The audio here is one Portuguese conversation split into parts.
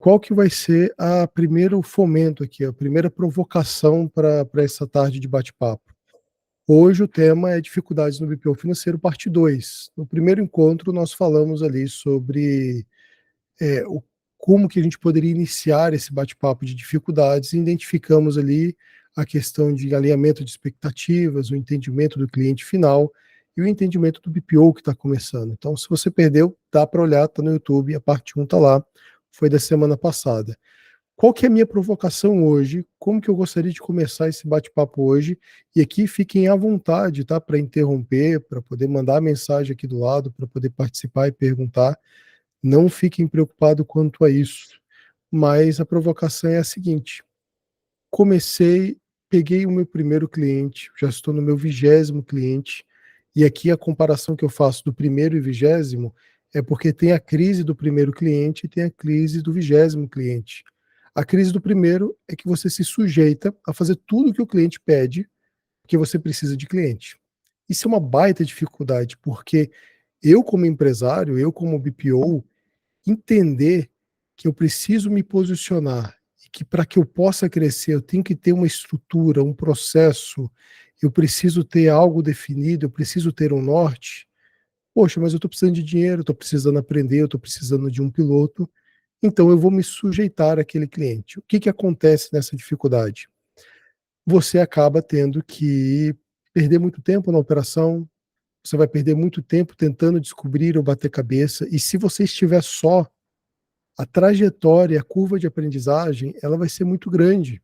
qual que vai ser a primeiro fomento aqui, a primeira provocação para essa tarde de bate-papo? Hoje o tema é dificuldades no BPO financeiro, parte 2. No primeiro encontro, nós falamos ali sobre como que a gente poderia iniciar esse bate-papo de dificuldades, e identificamos ali a questão de alinhamento de expectativas, o entendimento do cliente final e o entendimento do BPO que está começando. Então, se você perdeu, dá para olhar, está no YouTube, a parte 1 está lá, foi da semana passada. Qual que é a minha provocação hoje? Como que eu gostaria de começar esse bate-papo hoje? E aqui fiquem à vontade, tá? Para interromper, para poder mandar mensagem aqui do lado, para poder participar e perguntar. Não fiquem preocupados quanto a isso. Mas a provocação é a seguinte: comecei, peguei o meu primeiro cliente, já estou no meu 20º cliente, e aqui a comparação que eu faço do primeiro e 20º é porque tem a crise do primeiro cliente e tem a crise do 20º cliente. A crise do primeiro é que você se sujeita a fazer tudo que o cliente pede, porque você precisa de cliente. Isso é uma baita dificuldade, porque eu como empresário, eu como BPO, entender que eu preciso me posicionar e que para que eu possa crescer eu tenho que ter uma estrutura, um processo, eu preciso ter algo definido, eu preciso ter um norte. Poxa, mas eu estou precisando de dinheiro, estou precisando aprender, eu estou precisando de um piloto, então eu vou me sujeitar àquele cliente. O que, que acontece nessa dificuldade? Você acaba tendo que perder muito tempo na operação, você vai perder muito tempo tentando descobrir ou bater cabeça, e se você estiver só, a trajetória, a curva de aprendizagem, ela vai ser muito grande.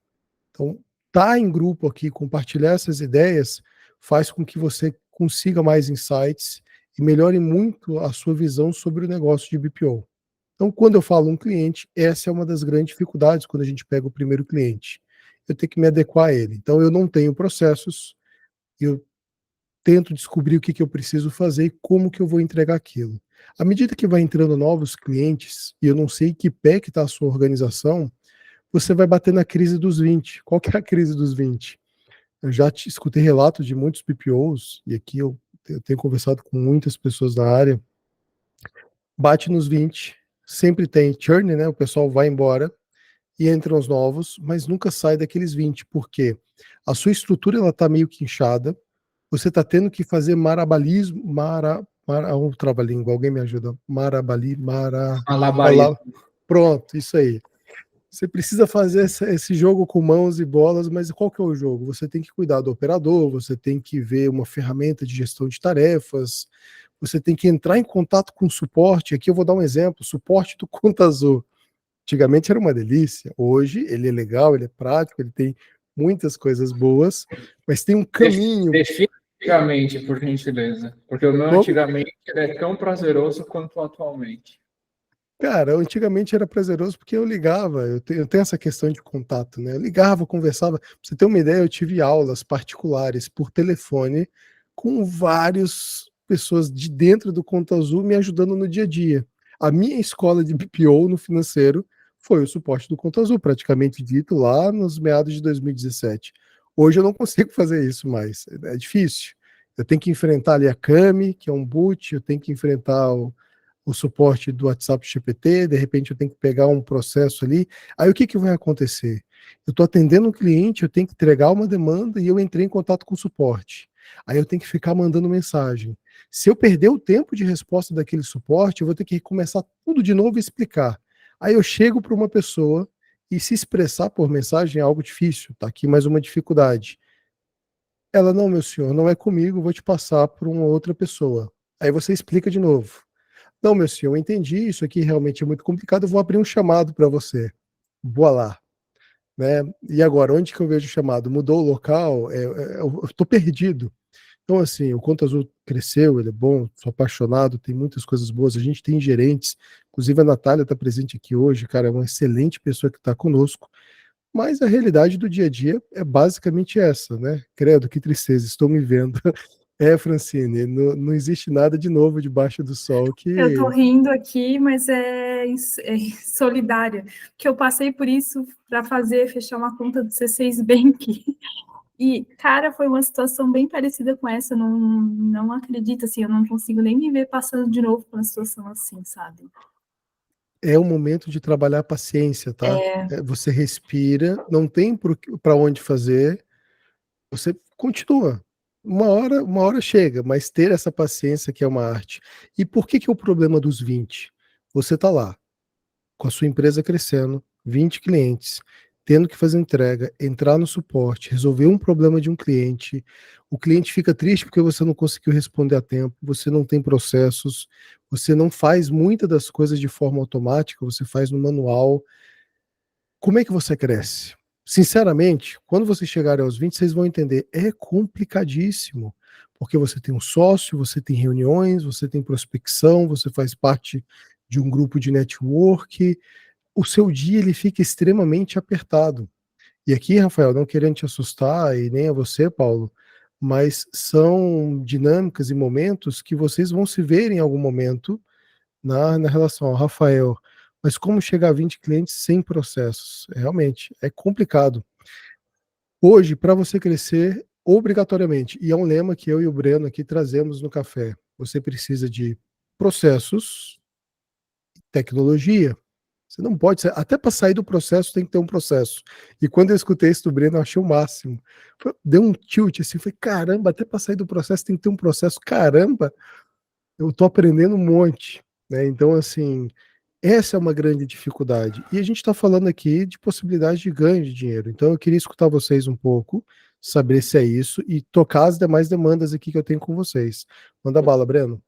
Então, estar em grupo aqui, compartilhar essas ideias, faz com que você consiga mais insights e melhore muito a sua visão sobre o negócio de BPO. Então, quando eu falo um cliente, essa é uma das grandes dificuldades quando a gente pega o primeiro cliente. Eu tenho que me adequar a ele. Então, eu não tenho processos, eu tento descobrir o que, que eu preciso fazer e como que eu vou entregar aquilo. À medida que vai entrando novos clientes, e eu não sei que pé que está a sua organização, você vai bater na crise dos 20. Qual que é a crise dos 20? Eu já escutei relatos de muitos BPOs, e aqui eu tenho conversado com muitas pessoas da área, bate nos 20, sempre tem churn, né? O pessoal vai embora e entram os novos, mas nunca sai daqueles 20, porque a sua estrutura ela está meio que inchada, você está tendo que fazer marabalismo, um trava-língua, alguém me ajuda? Malabarismo. Pronto, isso aí. Você precisa fazer esse jogo com mãos e bolas, mas qual que é o jogo? Você tem que cuidar do operador, você tem que ver uma ferramenta de gestão de tarefas, você tem que entrar em contato com o suporte. Aqui eu vou dar um exemplo, suporte do Conta Azul. Antigamente era uma delícia, hoje ele é legal, ele é prático, ele tem muitas coisas boas, mas tem um caminho. Define antigamente, por gentileza, porque o meu Como? antigamente é tão prazeroso quanto atualmente. Cara, antigamente era prazeroso porque eu ligava, eu tenho essa questão de contato, né? Eu ligava, conversava. Pra você ter uma ideia, eu tive aulas particulares por telefone com várias pessoas de dentro do Conta Azul me ajudando no dia a dia. A minha escola de BPO no financeiro foi o suporte do Conta Azul, praticamente dito lá nos meados de 2017. Hoje eu não consigo fazer isso mais, é difícil. Eu tenho que enfrentar ali a Cami, que é um boot, eu tenho que enfrentar o suporte do WhatsApp GPT, de repente eu tenho que pegar um processo ali. Aí o que, que vai acontecer? Eu estou atendendo um cliente, eu tenho que entregar uma demanda e eu entrei em contato com o suporte. Aí eu tenho que ficar mandando mensagem. Se eu perder o tempo de resposta daquele suporte, eu vou ter que começar tudo de novo e explicar. Aí eu chego para uma pessoa e se expressar por mensagem é algo difícil, tá aqui mais uma dificuldade. Ela, não, meu senhor, não é comigo, vou te passar para uma outra pessoa. Aí você explica de novo. Não, meu senhor, eu entendi, isso aqui realmente é muito complicado, eu vou abrir um chamado para você. Boa lá. Né? E agora, onde que eu vejo o chamado? Mudou o local? Eu estou perdido. Então, assim, o Conta Azul cresceu, ele é bom, sou apaixonado, tem muitas coisas boas, a gente tem gerentes, inclusive a Natália está presente aqui hoje, cara, é uma excelente pessoa que está conosco, mas a realidade do dia a dia é basicamente essa, né? Credo, que tristeza, estou me vendo. É, Francine, não existe nada de novo debaixo do sol Eu tô que rindo aqui, mas é solidária, que eu passei por isso para fechar uma conta do C6 Bank. E, cara, foi uma situação bem parecida com essa. Não acredito, assim, eu não consigo nem me ver passando de novo por uma situação assim, sabe? é o momento de trabalhar a paciência, tá? Você respira, não tem para onde fazer, você continua. Uma hora chega, mas ter essa paciência que é uma arte. E por que é o problema dos 20? Você tá lá, com a sua empresa crescendo, 20 clientes, tendo que fazer entrega, entrar no suporte, resolver um problema de um cliente. O cliente fica triste porque você não conseguiu responder a tempo, você não tem processos, você não faz muitas das coisas de forma automática, você faz no manual. Como é que você cresce? Sinceramente, quando vocês chegarem aos 20, vocês vão entender, é complicadíssimo, porque você tem um sócio, você tem reuniões, você tem prospecção, você faz parte de um grupo de network, o seu dia ele fica extremamente apertado. E aqui, Rafael, não querendo te assustar, e nem a você, Paulo, mas são dinâmicas e momentos que vocês vão se ver em algum momento na relação ao Rafael. Mas como chegar a 20 clientes sem processos? Realmente, é complicado. Hoje, para você crescer, obrigatoriamente, e é um lema que eu e o Breno aqui trazemos no café, você precisa de processos, tecnologia. Você não pode ser, até para sair do processo tem que ter um processo. E quando eu escutei isso do Breno, eu achei o máximo. Deu um tilt assim, foi caramba, até para sair do processo tem que ter um processo. Caramba, eu tô aprendendo um monte, né? Então assim, essa é uma grande dificuldade. E a gente está falando aqui de possibilidade de ganho de dinheiro. Então eu queria escutar vocês um pouco, saber se é isso e tocar as demais demandas aqui que eu tenho com vocês. Manda bala, Breno.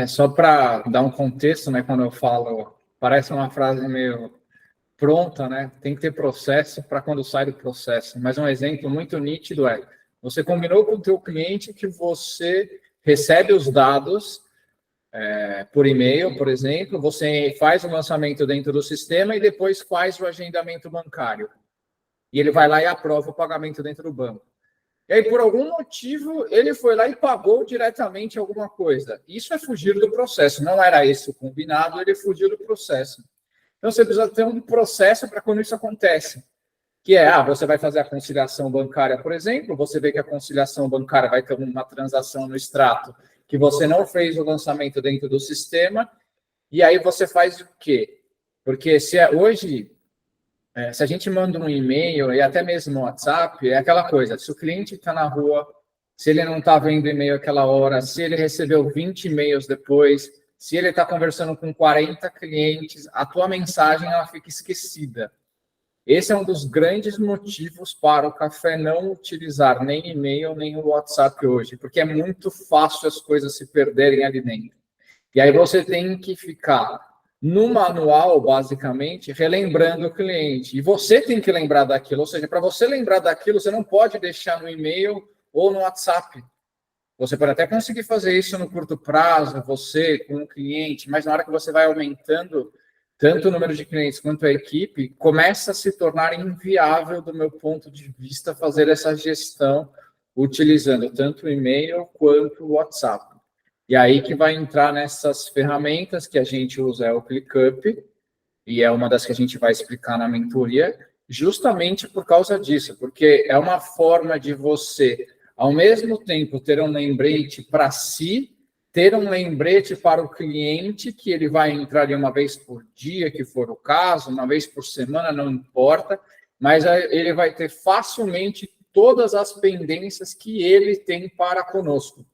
Só para dar um contexto, né, quando eu falo, parece uma frase meio pronta, né? Tem que ter processo para quando sai do processo. Mas um exemplo muito nítido é, você combinou com o teu cliente que você recebe os dados por e-mail, por exemplo, você faz o lançamento dentro do sistema e depois faz o agendamento bancário. E ele vai lá e aprova o pagamento dentro do banco. E aí, por algum motivo, ele foi lá e pagou diretamente alguma coisa. Isso é fugir do processo. Não era esse o combinado, ele fugiu do processo. Então, você precisa ter um processo para quando isso acontece. Que é, você vai fazer a conciliação bancária, por exemplo, você vê que a conciliação bancária vai ter uma transação no extrato que você não fez o lançamento dentro do sistema, e aí você faz o quê? Porque hoje, se a gente manda um e-mail e até mesmo um WhatsApp, é aquela coisa, se o cliente está na rua, se ele não está vendo e-mail aquela hora, se ele recebeu 20 e-mails depois, se ele está conversando com 40 clientes, a tua mensagem ela fica esquecida. Esse é um dos grandes motivos para o café não utilizar nem e-mail, nem o WhatsApp hoje, porque é muito fácil as coisas se perderem ali dentro. E aí você tem que ficar no manual, basicamente, relembrando o cliente. E você tem que lembrar daquilo. Ou seja, para você lembrar daquilo, você não pode deixar no e-mail ou no WhatsApp. Você pode até conseguir fazer isso no curto prazo, você com o cliente, mas na hora que você vai aumentando tanto o número de clientes quanto a equipe, começa a se tornar inviável, do meu ponto de vista, fazer essa gestão utilizando tanto o e-mail quanto o WhatsApp. E aí que vai entrar nessas ferramentas que a gente usa, é o ClickUp, e é uma das que a gente vai explicar na mentoria, justamente por causa disso, porque é uma forma de você, ao mesmo tempo, ter um lembrete para si, ter um lembrete para o cliente, que ele vai entrar ali uma vez por dia, que for o caso, uma vez por semana, não importa, mas ele vai ter facilmente todas as pendências que ele tem para conosco.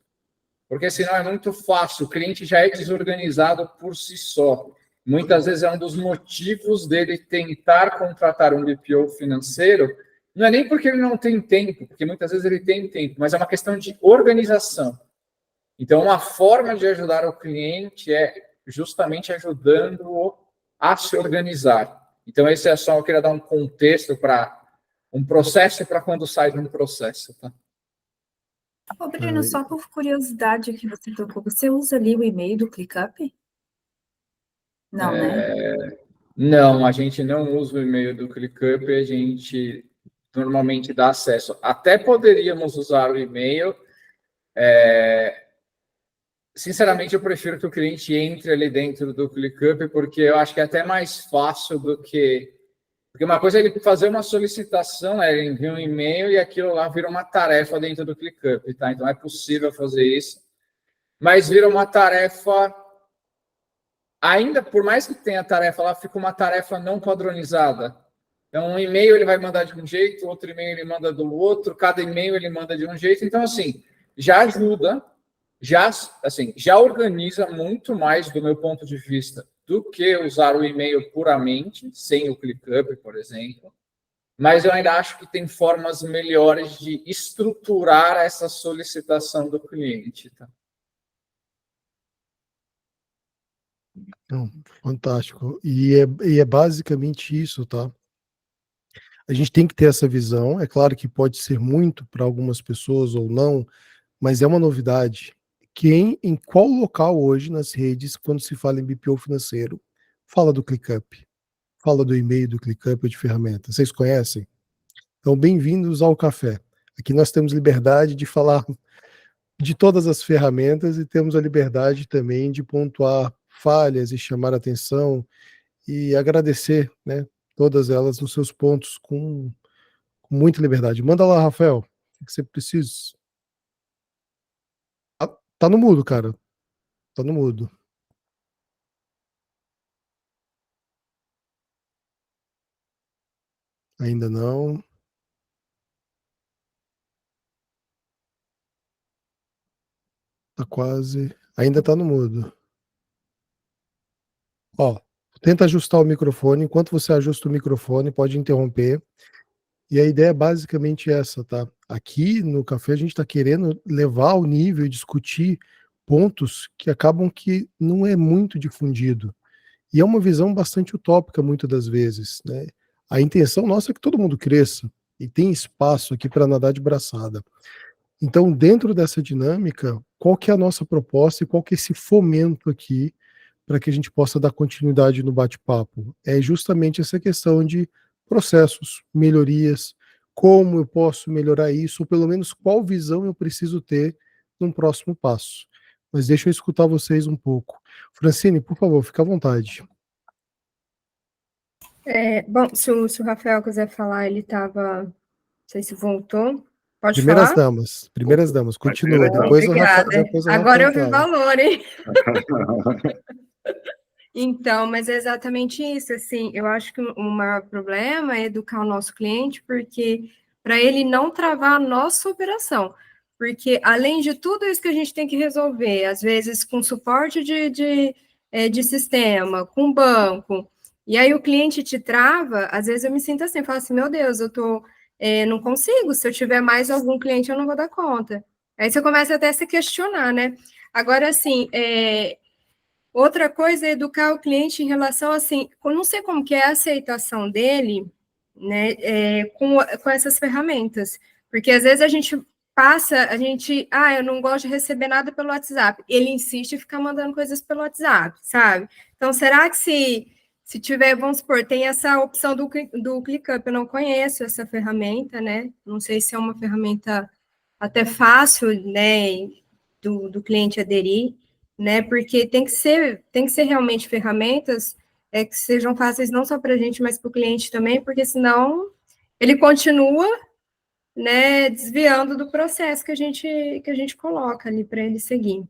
Porque senão é muito fácil, o cliente já é desorganizado por si só. Muitas vezes é um dos motivos dele tentar contratar um BPO financeiro, não é nem porque ele não tem tempo, porque muitas vezes ele tem tempo, mas é uma questão de organização. Então, uma forma de ajudar o cliente é justamente ajudando-o a se organizar. Então, esse é só, eu queria dar um contexto para um processo para quando sai de um processo. Tá? Ô, Breno, só por curiosidade que você tocou, você usa ali o e-mail do ClickUp? Não, né? Não, a gente não usa o e-mail do ClickUp, a gente normalmente dá acesso. Até poderíamos usar o e-mail, sinceramente, eu prefiro que o cliente entre ali dentro do ClickUp, porque eu acho que é até mais fácil do que... Porque uma coisa é ele fazer uma solicitação, ele envia um e-mail e aquilo lá vira uma tarefa dentro do ClickUp, tá? Então, é possível fazer isso. Mas vira uma tarefa ainda, por mais que tenha tarefa lá, fica uma tarefa não padronizada. Então, um e-mail ele vai mandar de um jeito, outro e-mail ele manda do outro, cada e-mail ele manda de um jeito. Então, assim, já ajuda, já organiza muito mais, do meu ponto de vista, do que usar o e-mail puramente, sem o ClickUp, por exemplo. Mas eu ainda acho que tem formas melhores de estruturar essa solicitação do cliente. Tá? Fantástico. E é basicamente isso, tá? A gente tem que ter essa visão. É claro que pode ser muito para algumas pessoas ou não, mas é uma novidade. Em qual local hoje nas redes, quando se fala em BPO financeiro, fala do ClickUp, fala do e-mail do ClickUp ou de ferramenta? Vocês conhecem? Então, bem-vindos ao café. Aqui nós temos liberdade de falar de todas as ferramentas e temos a liberdade também de pontuar falhas e chamar atenção e agradecer, né, todas elas nos seus pontos com muita liberdade. Manda lá, Rafael, o que você precisa. Tá no mudo, cara. Tá no mudo. Ainda não. Tá quase. Ainda tá no mudo. Ó, tenta ajustar o microfone. Enquanto você ajusta o microfone, pode interromper. E a ideia é basicamente essa, tá? Aqui no café a gente está querendo levar ao nível e discutir pontos que acabam que não é muito difundido. E é uma visão bastante utópica muitas das vezes, né? A intenção nossa é que todo mundo cresça e tem espaço aqui para nadar de braçada. Então, dentro dessa dinâmica, qual que é a nossa proposta e qual que é esse fomento aqui para que a gente possa dar continuidade no bate-papo? É justamente essa questão de processos, melhorias, como eu posso melhorar isso, ou pelo menos qual visão eu preciso ter num próximo passo. Mas deixa eu escutar vocês um pouco. Francine, por favor, fica à vontade. Bom, se o Rafael quiser falar, ele estava, não sei se voltou. Pode Primeiras falar? damas, continua. Depois Obrigada. depois o Agora eu Rafael vi fala. valor, hein? Então, mas é exatamente isso, assim, eu acho que o maior problema é educar o nosso cliente, porque para ele não travar a nossa operação, porque além de tudo isso que a gente tem que resolver, às vezes com suporte de sistema, com banco, e aí o cliente te trava, às vezes eu me sinto assim, eu falo assim, meu Deus, não consigo, se eu tiver mais algum cliente eu não vou dar conta. Aí você começa até a se questionar, né? Agora, assim, outra coisa é educar o cliente em relação, assim, eu não sei como que é a aceitação dele, né, com essas ferramentas, porque às vezes a gente eu não gosto de receber nada pelo WhatsApp, ele insiste em ficar mandando coisas pelo WhatsApp, sabe? Então, será que se tiver, vamos supor, tem essa opção do ClickUp, eu não conheço essa ferramenta, né, não sei se é uma ferramenta até fácil, né, do cliente aderir, né? Porque tem que ser realmente ferramentas que sejam fáceis não só para a gente, mas para o cliente também, porque senão ele continua, né, desviando do processo que a gente coloca ali para ele seguir.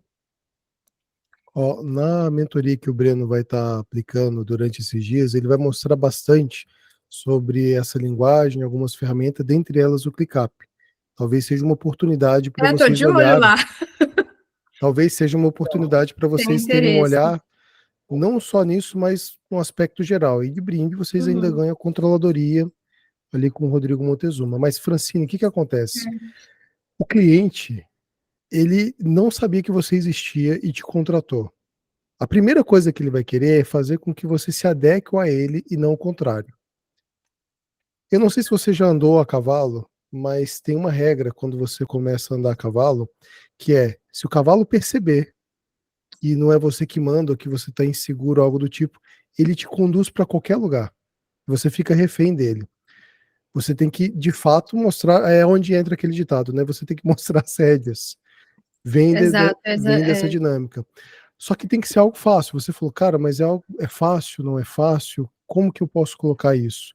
Ó, na mentoria que o Breno vai estar aplicando durante esses dias, ele vai mostrar bastante sobre essa linguagem, algumas ferramentas, dentre elas o ClickUp. Talvez seja uma oportunidade para Estou vocês de olho olharem. lá. Talvez seja uma oportunidade para vocês terem um olhar não só nisso, mas no aspecto geral. E de brinde, vocês ainda ganham a controladoria ali com o Rodrigo Montezuma. Mas, Francine, o que acontece? O cliente, ele não sabia que você existia e te contratou. A primeira coisa que ele vai querer é fazer com que você se adeque a ele e não o contrário. Eu não sei se você já andou a cavalo, mas tem uma regra quando você começa a andar a cavalo, que é, se o cavalo perceber que não é você que manda, ou que você está inseguro, algo do tipo, ele te conduz para qualquer lugar. Você fica refém dele. Você tem que, de fato, mostrar, é onde entra aquele ditado, né? Você tem que mostrar as rédeas. Vem dessa dinâmica. Só que tem que ser algo fácil. Você falou, cara, mas é fácil, não é fácil? Como que eu posso colocar isso?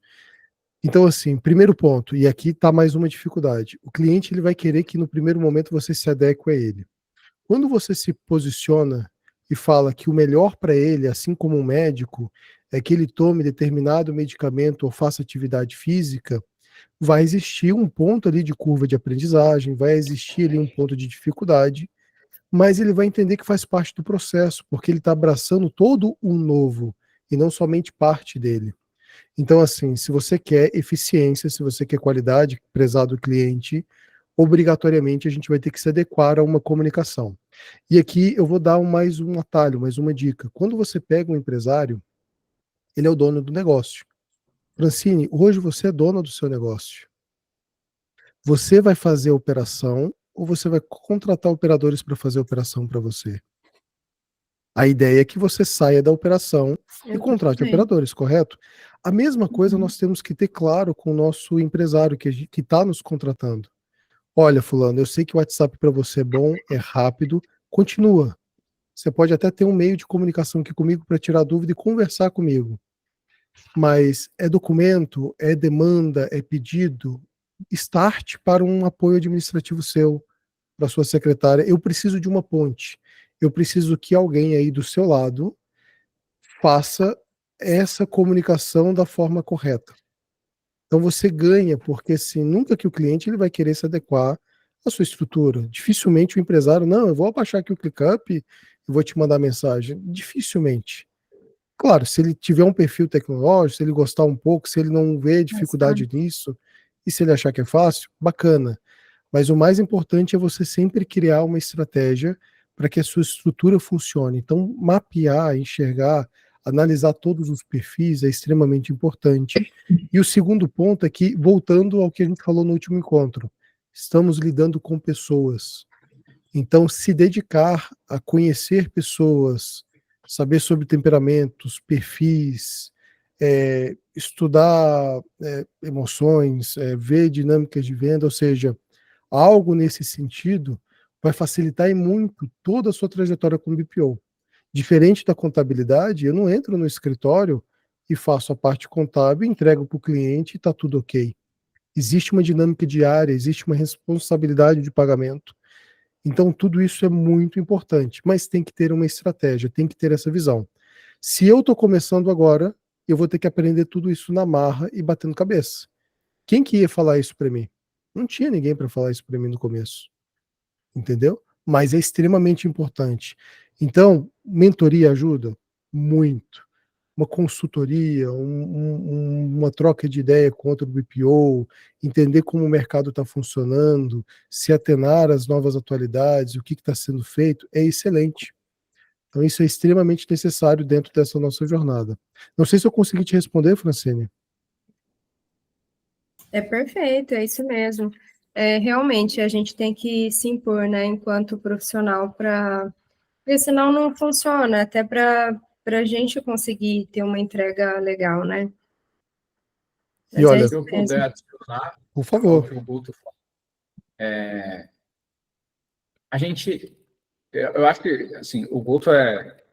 Então, assim, primeiro ponto, e aqui está mais uma dificuldade. O cliente ele vai querer que no primeiro momento você se adeque a ele. Quando você se posiciona e fala que o melhor para ele, assim como um médico, é que ele tome determinado medicamento ou faça atividade física, vai existir um ponto ali de curva de aprendizagem, vai existir ali um ponto de dificuldade, mas ele vai entender que faz parte do processo, porque ele está abraçando todo um novo e não somente parte dele. Então, assim, se você quer eficiência, se você quer qualidade, prezado cliente, obrigatoriamente a gente vai ter que se adequar a uma comunicação. E aqui eu vou dar mais um atalho, mais uma dica. Quando você pega um empresário, ele é o dono do negócio. Francine, hoje você é dona do seu negócio. Você vai fazer a operação ou você vai contratar operadores para fazer a operação para você? A ideia é que você saia da operação e contrate operadores, correto? A mesma coisa nós temos que ter claro com o nosso empresário que está nos contratando. Olha, fulano, eu sei que o WhatsApp para você é bom, é rápido, continua. Você pode até ter um meio de comunicação aqui comigo para tirar dúvida e conversar comigo. Mas é documento, é demanda, é pedido, start para um apoio administrativo seu, para sua secretária. Eu preciso de uma ponte. Eu preciso que alguém aí do seu lado faça essa comunicação da forma correta. Então você ganha, porque assim, nunca que o cliente ele vai querer se adequar à sua estrutura. Dificilmente o empresário, não, eu vou abaixar aqui o ClickUp e vou te mandar mensagem. Dificilmente. Claro, se ele tiver um perfil tecnológico, se ele gostar um pouco, se ele não vê dificuldade nisso, e se ele achar que é fácil, bacana. Mas o mais importante é você sempre criar uma estratégia para que a sua estrutura funcione. Então, mapear, enxergar, analisar todos os perfis é extremamente importante. E o segundo ponto é que, voltando ao que a gente falou no último encontro, estamos lidando com pessoas. Então, se dedicar a conhecer pessoas, saber sobre temperamentos, perfis, estudar emoções, ver dinâmicas de venda, ou seja, algo nesse sentido vai facilitar e muito toda a sua trajetória como BPO. Diferente da contabilidade, eu não entro no escritório e faço a parte contábil, entrego para o cliente e está tudo ok. Existe uma dinâmica diária, existe uma responsabilidade de pagamento. Então, tudo isso é muito importante, mas tem que ter uma estratégia, tem que ter essa visão. Se eu estou começando agora, eu vou ter que aprender tudo isso na marra e batendo cabeça. Quem que ia falar isso para mim? Não tinha ninguém para falar isso para mim no começo. Entendeu? Mas é extremamente importante. Então, mentoria ajuda? Muito. Uma consultoria, uma troca de ideia com outro BPO, entender como o mercado está funcionando, se atenar às novas atualidades, o que está sendo feito, é excelente. Então, isso é extremamente necessário dentro dessa nossa jornada. Não sei se eu consegui te responder, Francine. É perfeito, é isso mesmo. Realmente, a gente tem que se impor, né, enquanto profissional, porque senão não funciona, até para a gente conseguir ter uma entrega legal, né? E olha, se eu puder adicionar, por favor. o Guto falou, eu acho que assim, o Guto é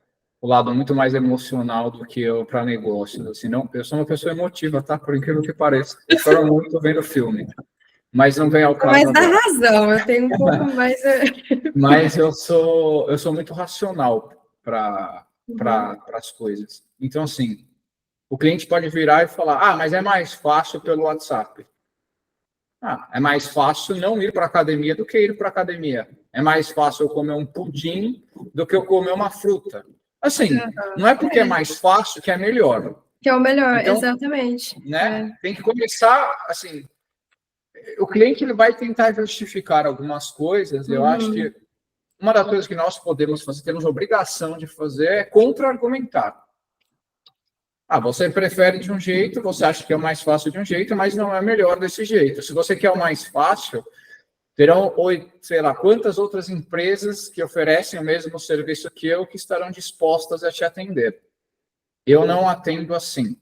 o lado muito mais emocional do que eu para negócios. Assim, não, eu sou uma pessoa emotiva, tá? Por incrível que pareça. Eu choro muito vendo filme. Mas não vem ao caso. Mas dá razão, eu tenho um pouco mais. Mas eu sou muito racional para as coisas. Então, assim, o cliente pode virar e falar: mas é mais fácil pelo WhatsApp. É mais fácil não ir para a academia do que ir para a academia. É mais fácil eu comer um pudim do que eu comer uma fruta. Assim, não é porque é mais fácil que é melhor. Que é o melhor, então, exatamente. Né? Tem que começar, assim, o cliente ele vai tentar justificar algumas coisas. Eu acho que uma das coisas que nós podemos fazer, temos obrigação de fazer, é contra-argumentar. Você prefere de um jeito, você acha que é o mais fácil de um jeito, mas não é melhor desse jeito. Se você quer o mais fácil, terão, sei lá, quantas outras empresas que oferecem o mesmo serviço que eu que estarão dispostas a te atender. Eu não atendo assim.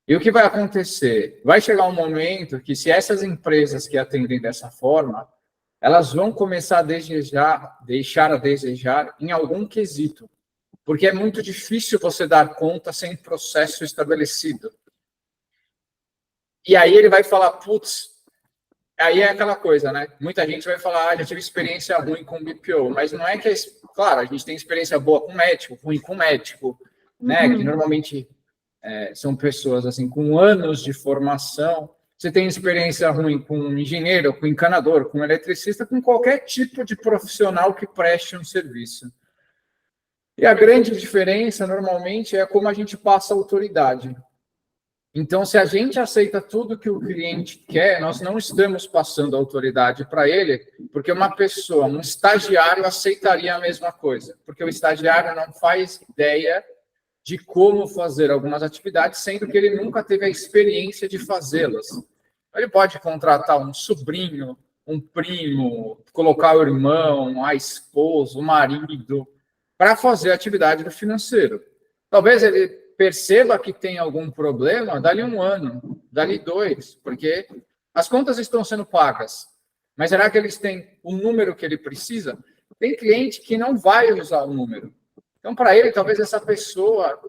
E o que vai acontecer? Vai chegar um momento que, se essas empresas que atendem dessa forma, elas vão começar a deixar a desejar em algum quesito. Porque é muito difícil você dar conta sem processo estabelecido. E aí ele vai falar, putz, aí é aquela coisa, né? Muita gente vai falar, já tive experiência ruim com BPO, mas não é que, claro, a gente tem experiência boa com médico, ruim com médico, né? Que normalmente são pessoas assim com anos de formação. Você tem experiência ruim com engenheiro, com encanador, com eletricista, com qualquer tipo de profissional que preste um serviço. E a grande diferença, normalmente, é como a gente passa a autoridade. Então, se a gente aceita tudo que o cliente quer, nós não estamos passando autoridade para ele, porque uma pessoa, um estagiário, aceitaria a mesma coisa, porque o estagiário não faz ideia de como fazer algumas atividades, sendo que ele nunca teve a experiência de fazê-las. Ele pode contratar um sobrinho, um primo, colocar o irmão, a esposa, o marido, para fazer a atividade do financeiro. Talvez ele perceba que tem algum problema dali 1 ano, dali 2, porque as contas estão sendo pagas. Mas será que eles têm o número que ele precisa? Tem cliente que não vai usar o número. Então, para ele, talvez essa pessoa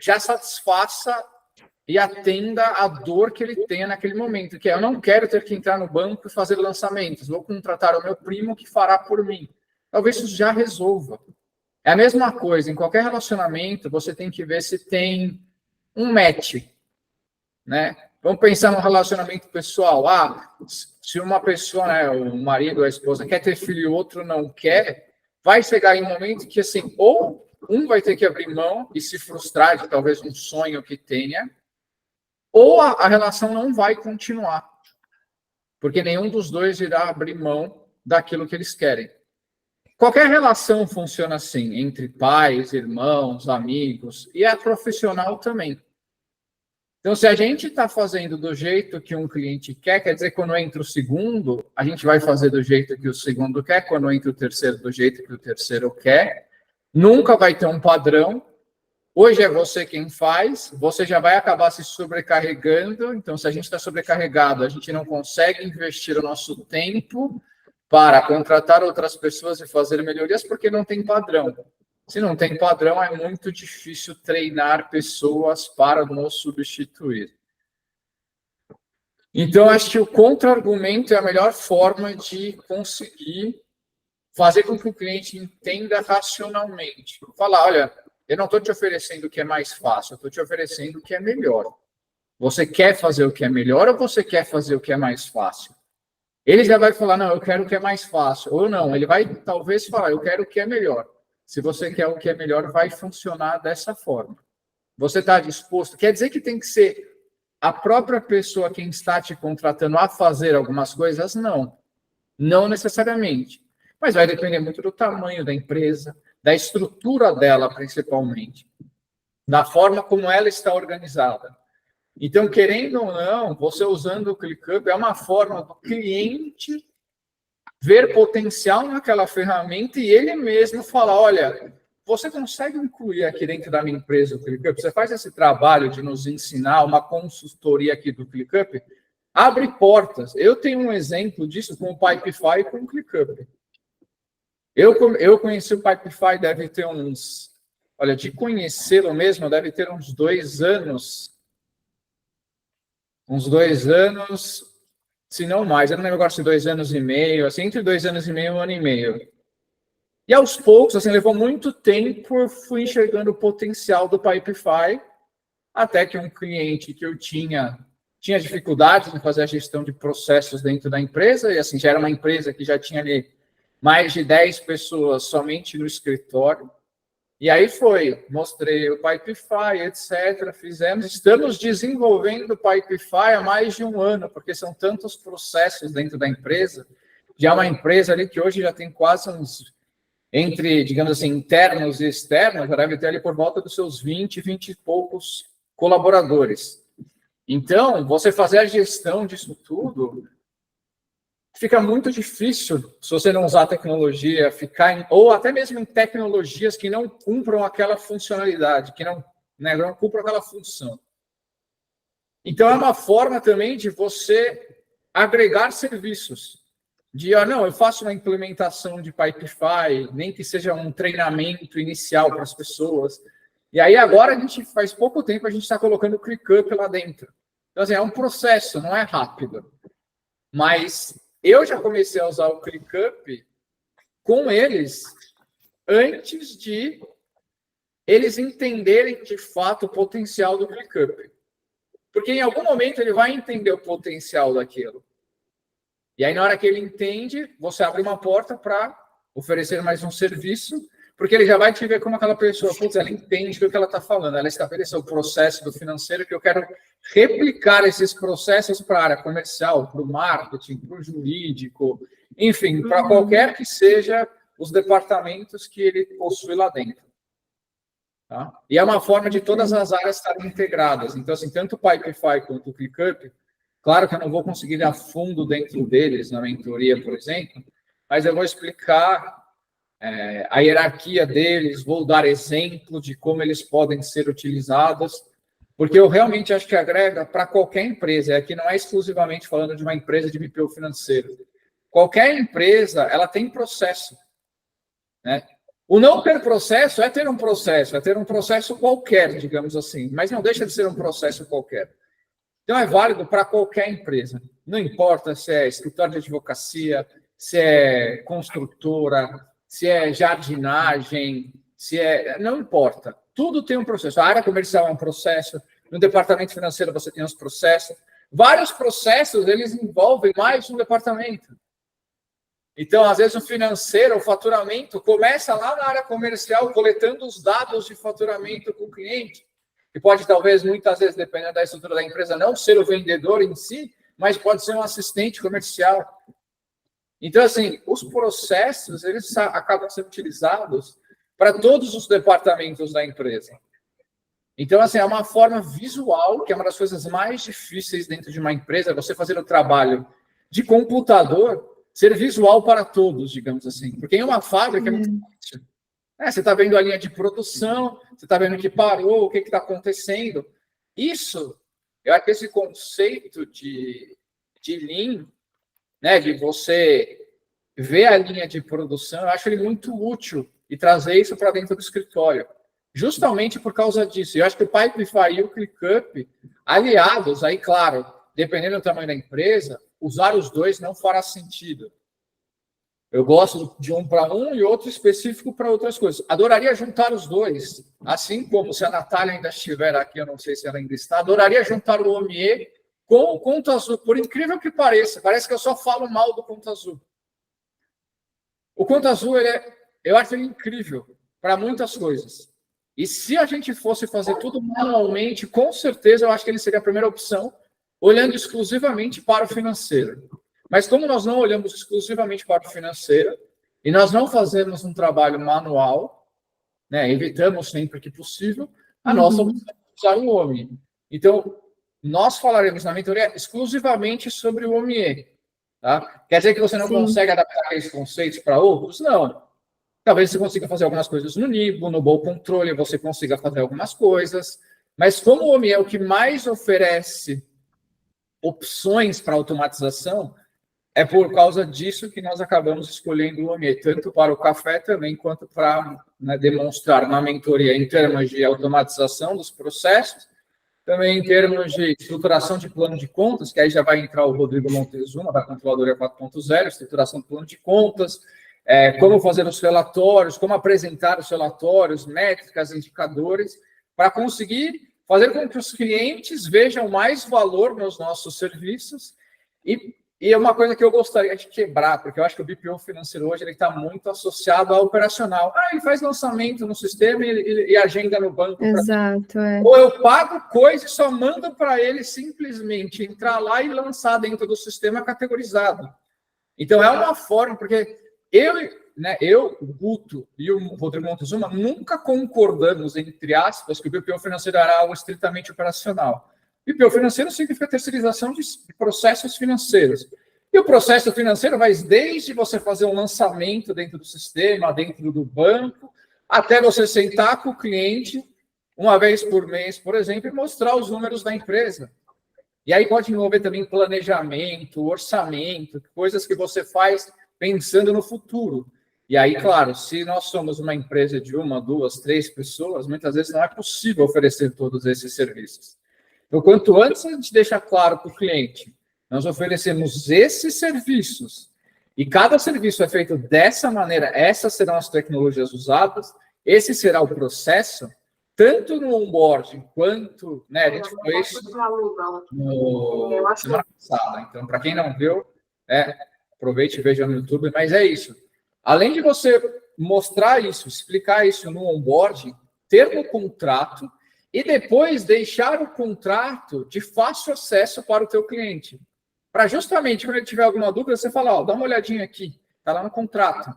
já satisfaça e atenda a dor que ele tenha naquele momento, que é, eu não quero ter que entrar no banco e fazer lançamentos, vou contratar o meu primo que fará por mim. Talvez isso já resolva. É a mesma coisa, em qualquer relacionamento, você tem que ver se tem um match, né? Vamos pensar no relacionamento pessoal. Se uma pessoa, né, o marido ou a esposa, quer ter filho e o outro não quer, vai chegar em um momento que, assim, ou um vai ter que abrir mão e se frustrar de talvez um sonho que tenha, ou a relação não vai continuar, porque nenhum dos dois irá abrir mão daquilo que eles querem. Qualquer relação funciona assim, entre pais, irmãos, amigos, e é profissional também. Então, se a gente está fazendo do jeito que um cliente quer dizer que quando entra o segundo, a gente vai fazer do jeito que o segundo quer, quando entra o terceiro, do jeito que o terceiro quer. Nunca vai ter um padrão. Hoje é você quem faz, você já vai acabar se sobrecarregando. Então, se a gente está sobrecarregado, a gente não consegue investir o nosso tempo para contratar outras pessoas e fazer melhorias, porque não tem padrão. Se não tem padrão, é muito difícil treinar pessoas para nos substituir. Então, acho que o contra-argumento é a melhor forma de conseguir fazer com que o cliente entenda racionalmente. Falar, olha, eu não estou te oferecendo o que é mais fácil, eu estou te oferecendo o que é melhor. Você quer fazer o que é melhor ou você quer fazer o que é mais fácil? Ele já vai falar, não, eu quero o que é mais fácil. Ou não, ele vai talvez falar, eu quero o que é melhor. Se você quer o que é melhor, vai funcionar dessa forma. Você está disposto? Quer dizer que tem que ser a própria pessoa quem está te contratando a fazer algumas coisas? Não. Não necessariamente. Mas vai depender muito do tamanho da empresa, da estrutura dela, principalmente. Da forma como ela está organizada. Então, querendo ou não, você usando o ClickUp é uma forma do cliente ver potencial naquela ferramenta e ele mesmo falar, olha, você consegue incluir aqui dentro da minha empresa o ClickUp? Você faz esse trabalho de nos ensinar uma consultoria aqui do ClickUp? Abre portas. Eu tenho um exemplo disso com o Pipefy e com o ClickUp. Eu conheci o Pipefy, deve ter uns... Olha, de conhecê-lo mesmo, deve ter uns 2 anos... Uns 2 anos, se não mais, eu não lembro agora se 2 anos e meio, assim, entre 2 anos e meio e 1 ano e meio. E aos poucos, assim, levou muito tempo, eu fui enxergando o potencial do Pipefy, até que um cliente que eu tinha dificuldade em fazer a gestão de processos dentro da empresa, e assim, já era uma empresa que já tinha ali mais de 10 pessoas somente no escritório. E aí mostrei o Pipefy, etc. Estamos desenvolvendo o Pipefy há mais de 1 ano, porque são tantos processos dentro da empresa. Já é uma empresa ali que hoje já tem quase uns, entre, digamos assim, internos e externos, já deve ter ali por volta dos seus 20 e poucos colaboradores. Então, você fazer a gestão disso tudo fica muito difícil se você não usar a tecnologia, ou até mesmo em tecnologias que não cumpram aquela funcionalidade, que não cumpram aquela função. Então, é uma forma também de você agregar serviços. Não, eu faço uma implementação de Pipefy, nem que seja um treinamento inicial para as pessoas. E aí, agora, faz pouco tempo, a gente está colocando o ClickUp lá dentro. Então, assim, é um processo, não é rápido. Mas eu já comecei a usar o ClickUp com eles antes de eles entenderem de fato o potencial do ClickUp. Porque em algum momento ele vai entender o potencial daquilo. E aí, na hora que ele entende, você abre uma porta para oferecer mais um serviço, porque ele já vai te ver como aquela pessoa, putz, ela entende o que ela está falando, ela estabeleceu o processo do financeiro, que eu quero replicar esses processos para a área comercial, para o marketing, para o jurídico, enfim, para qualquer que seja os departamentos que ele possui lá dentro. Tá? E é uma forma de todas as áreas estarem integradas. Então, assim, tanto o Pipefy quanto o ClickUp, claro que eu não vou conseguir ir a fundo dentro deles, na mentoria, por exemplo, mas eu vou explicar a hierarquia deles, vou dar exemplo de como eles podem ser utilizados, porque eu realmente acho que agrega para qualquer empresa, aqui não é exclusivamente falando de uma empresa de BPO financeiro. Qualquer empresa, ela tem processo, né? O não ter processo é ter um processo qualquer, digamos assim, mas não deixa de ser um processo qualquer. Então, é válido para qualquer empresa. Não importa se é escritório de advocacia, se é construtora, se é jardinagem, não importa. Tudo tem um processo. A área comercial é um processo. No departamento financeiro você tem os processos. Vários processos, eles envolvem mais um departamento. Então, às vezes, o financeiro, o faturamento, começa lá na área comercial, coletando os dados de faturamento com o cliente. Que pode, talvez, muitas vezes, dependendo da estrutura da empresa, não ser o vendedor em si, mas pode ser um assistente comercial. Então, assim, os processos, eles acabam sendo utilizados para todos os departamentos da empresa. Então, assim, é uma forma visual, que é uma das coisas mais difíceis dentro de uma empresa, você fazer o trabalho de computador ser visual para todos, digamos assim. Porque em uma fábrica é muito difícil. Você está vendo a linha de produção, você está vendo que parou, o que está acontecendo. Isso, eu acho que esse conceito de Lean, né, de você ver a linha de produção, eu acho ele muito útil e trazer isso para dentro do escritório. Justamente por causa disso. Eu acho que o Pipefy e o ClickUp, aliados, aí, claro, dependendo do tamanho da empresa, usar os dois não fará sentido. Eu gosto de um para um e outro específico para outras coisas. Adoraria juntar os dois, assim como se a Natália ainda estiver aqui, eu não sei se ela ainda está, adoraria juntar o Omie com o Conta Azul. Por incrível que pareça, parece que eu só falo mal do Conta Azul. O Conta Azul, eu acho ele incrível para muitas coisas. E se a gente fosse fazer tudo manualmente, com certeza eu acho que ele seria a primeira opção, olhando exclusivamente para o financeiro. Mas como nós não olhamos exclusivamente para o financeiro, e nós não fazemos um trabalho manual, né, evitamos sempre que possível, a nossa opção é usar o Omni. Então, nós falaremos na mentoria exclusivamente sobre o Omni. Tá? Quer dizer que você não consegue adaptar aqueles conceitos para outros? Não. Talvez você consiga fazer algumas coisas no Nibo, no Bom Controle, você consiga fazer algumas coisas, mas como o Omni é o que mais oferece opções para automatização, é por causa disso que nós acabamos escolhendo o Omni, tanto para o café também, quanto para demonstrar uma mentoria em termos de automatização dos processos, também em termos de estruturação de plano de contas, que aí já vai entrar o Rodrigo Montezuma, da Controladoria 4.0, estruturação de plano de contas, como fazer os relatórios, como apresentar os relatórios, métricas, indicadores, para conseguir fazer com que os clientes vejam mais valor nos nossos serviços. E é uma coisa que eu gostaria de quebrar, porque eu acho que o BPO financeiro hoje está muito associado ao operacional. Ele faz lançamento no sistema e agenda no banco. Exato, Ou eu pago coisa e só mando para ele simplesmente entrar lá e lançar dentro do sistema categorizado. Então, é uma forma, porque eu, o Guto e o Rodrigo Montezuma nunca concordamos, entre aspas, que o BPO financeiro era algo estritamente operacional. BPO financeiro significa terceirização de processos financeiros. E o processo financeiro vai desde você fazer um lançamento dentro do sistema, dentro do banco, até você sentar com o cliente uma vez por mês, por exemplo, e mostrar os números da empresa. E aí pode envolver também planejamento, orçamento, coisas que você faz pensando no futuro. E aí, claro, se nós somos uma empresa de 1, 2, 3 pessoas, muitas vezes não é possível oferecer todos esses serviços. Então, quanto antes a gente deixa claro para o cliente, nós oferecemos esses serviços, e cada serviço é feito dessa maneira, essas serão as tecnologias usadas, esse será o processo, tanto no onboarding quanto, né, a gente fez no semana passada. Então, para quem não viu, aproveite e veja no YouTube, mas é isso. Além de você mostrar isso, explicar isso no onboarding, ter no contrato e depois deixar o contrato de fácil acesso para o teu cliente. Para justamente, quando ele tiver alguma dúvida, você fala, ó, dá uma olhadinha aqui, está lá no contrato.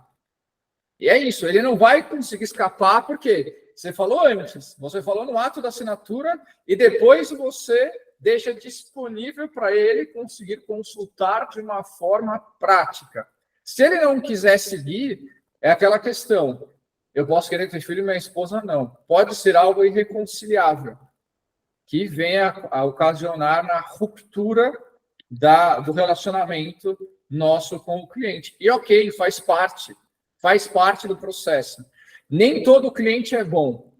E é isso, ele não vai conseguir escapar, porque você falou antes, você falou no ato da assinatura e depois você deixa disponível para ele conseguir consultar de uma forma prática. Se ele não quiser seguir, é aquela questão, eu posso querer ter filho e minha esposa não. Pode ser algo irreconciliável, que venha a ocasionar na ruptura do relacionamento nosso com o cliente. E ok, faz parte do processo. Nem todo cliente é bom.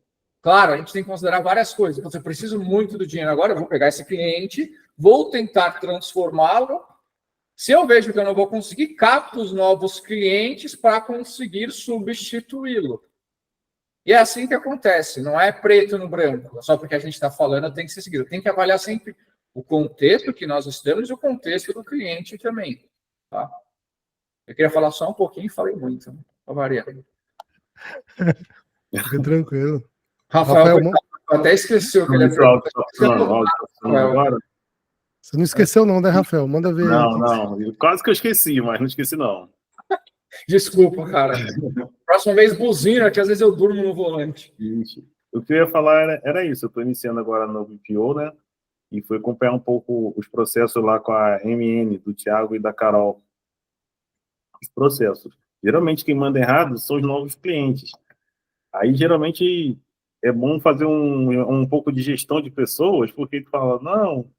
Claro, a gente tem que considerar várias coisas. Você precisa muito do dinheiro agora, eu vou pegar esse cliente, vou tentar transformá-lo. Se eu vejo que eu não vou conseguir, capto os novos clientes para conseguir substituí-lo. E é assim que acontece, não é preto no branco. Só porque a gente está falando, tem que ser seguido. Tem que avaliar sempre o contexto que nós estamos e o contexto do cliente também. Tá? Eu queria falar só um pouquinho e falei muito. Né? Para variar. Fica tranquilo. Rafael eu até esqueci o que ele agora. Você não esqueceu não, né, Rafael? Manda ver. Não. Quase que eu esqueci, mas não esqueci não. Desculpa, cara. Próxima vez buzina, que às vezes eu durmo no volante. Isso. O que eu ia falar era isso. Eu estou iniciando agora no BPO, né? E fui acompanhar um pouco os processos lá com a MN, do Thiago e da Carol. Os processos. Geralmente quem manda errado são os novos clientes. Aí, geralmente, é bom fazer um pouco de gestão de pessoas, porque tu fala, não,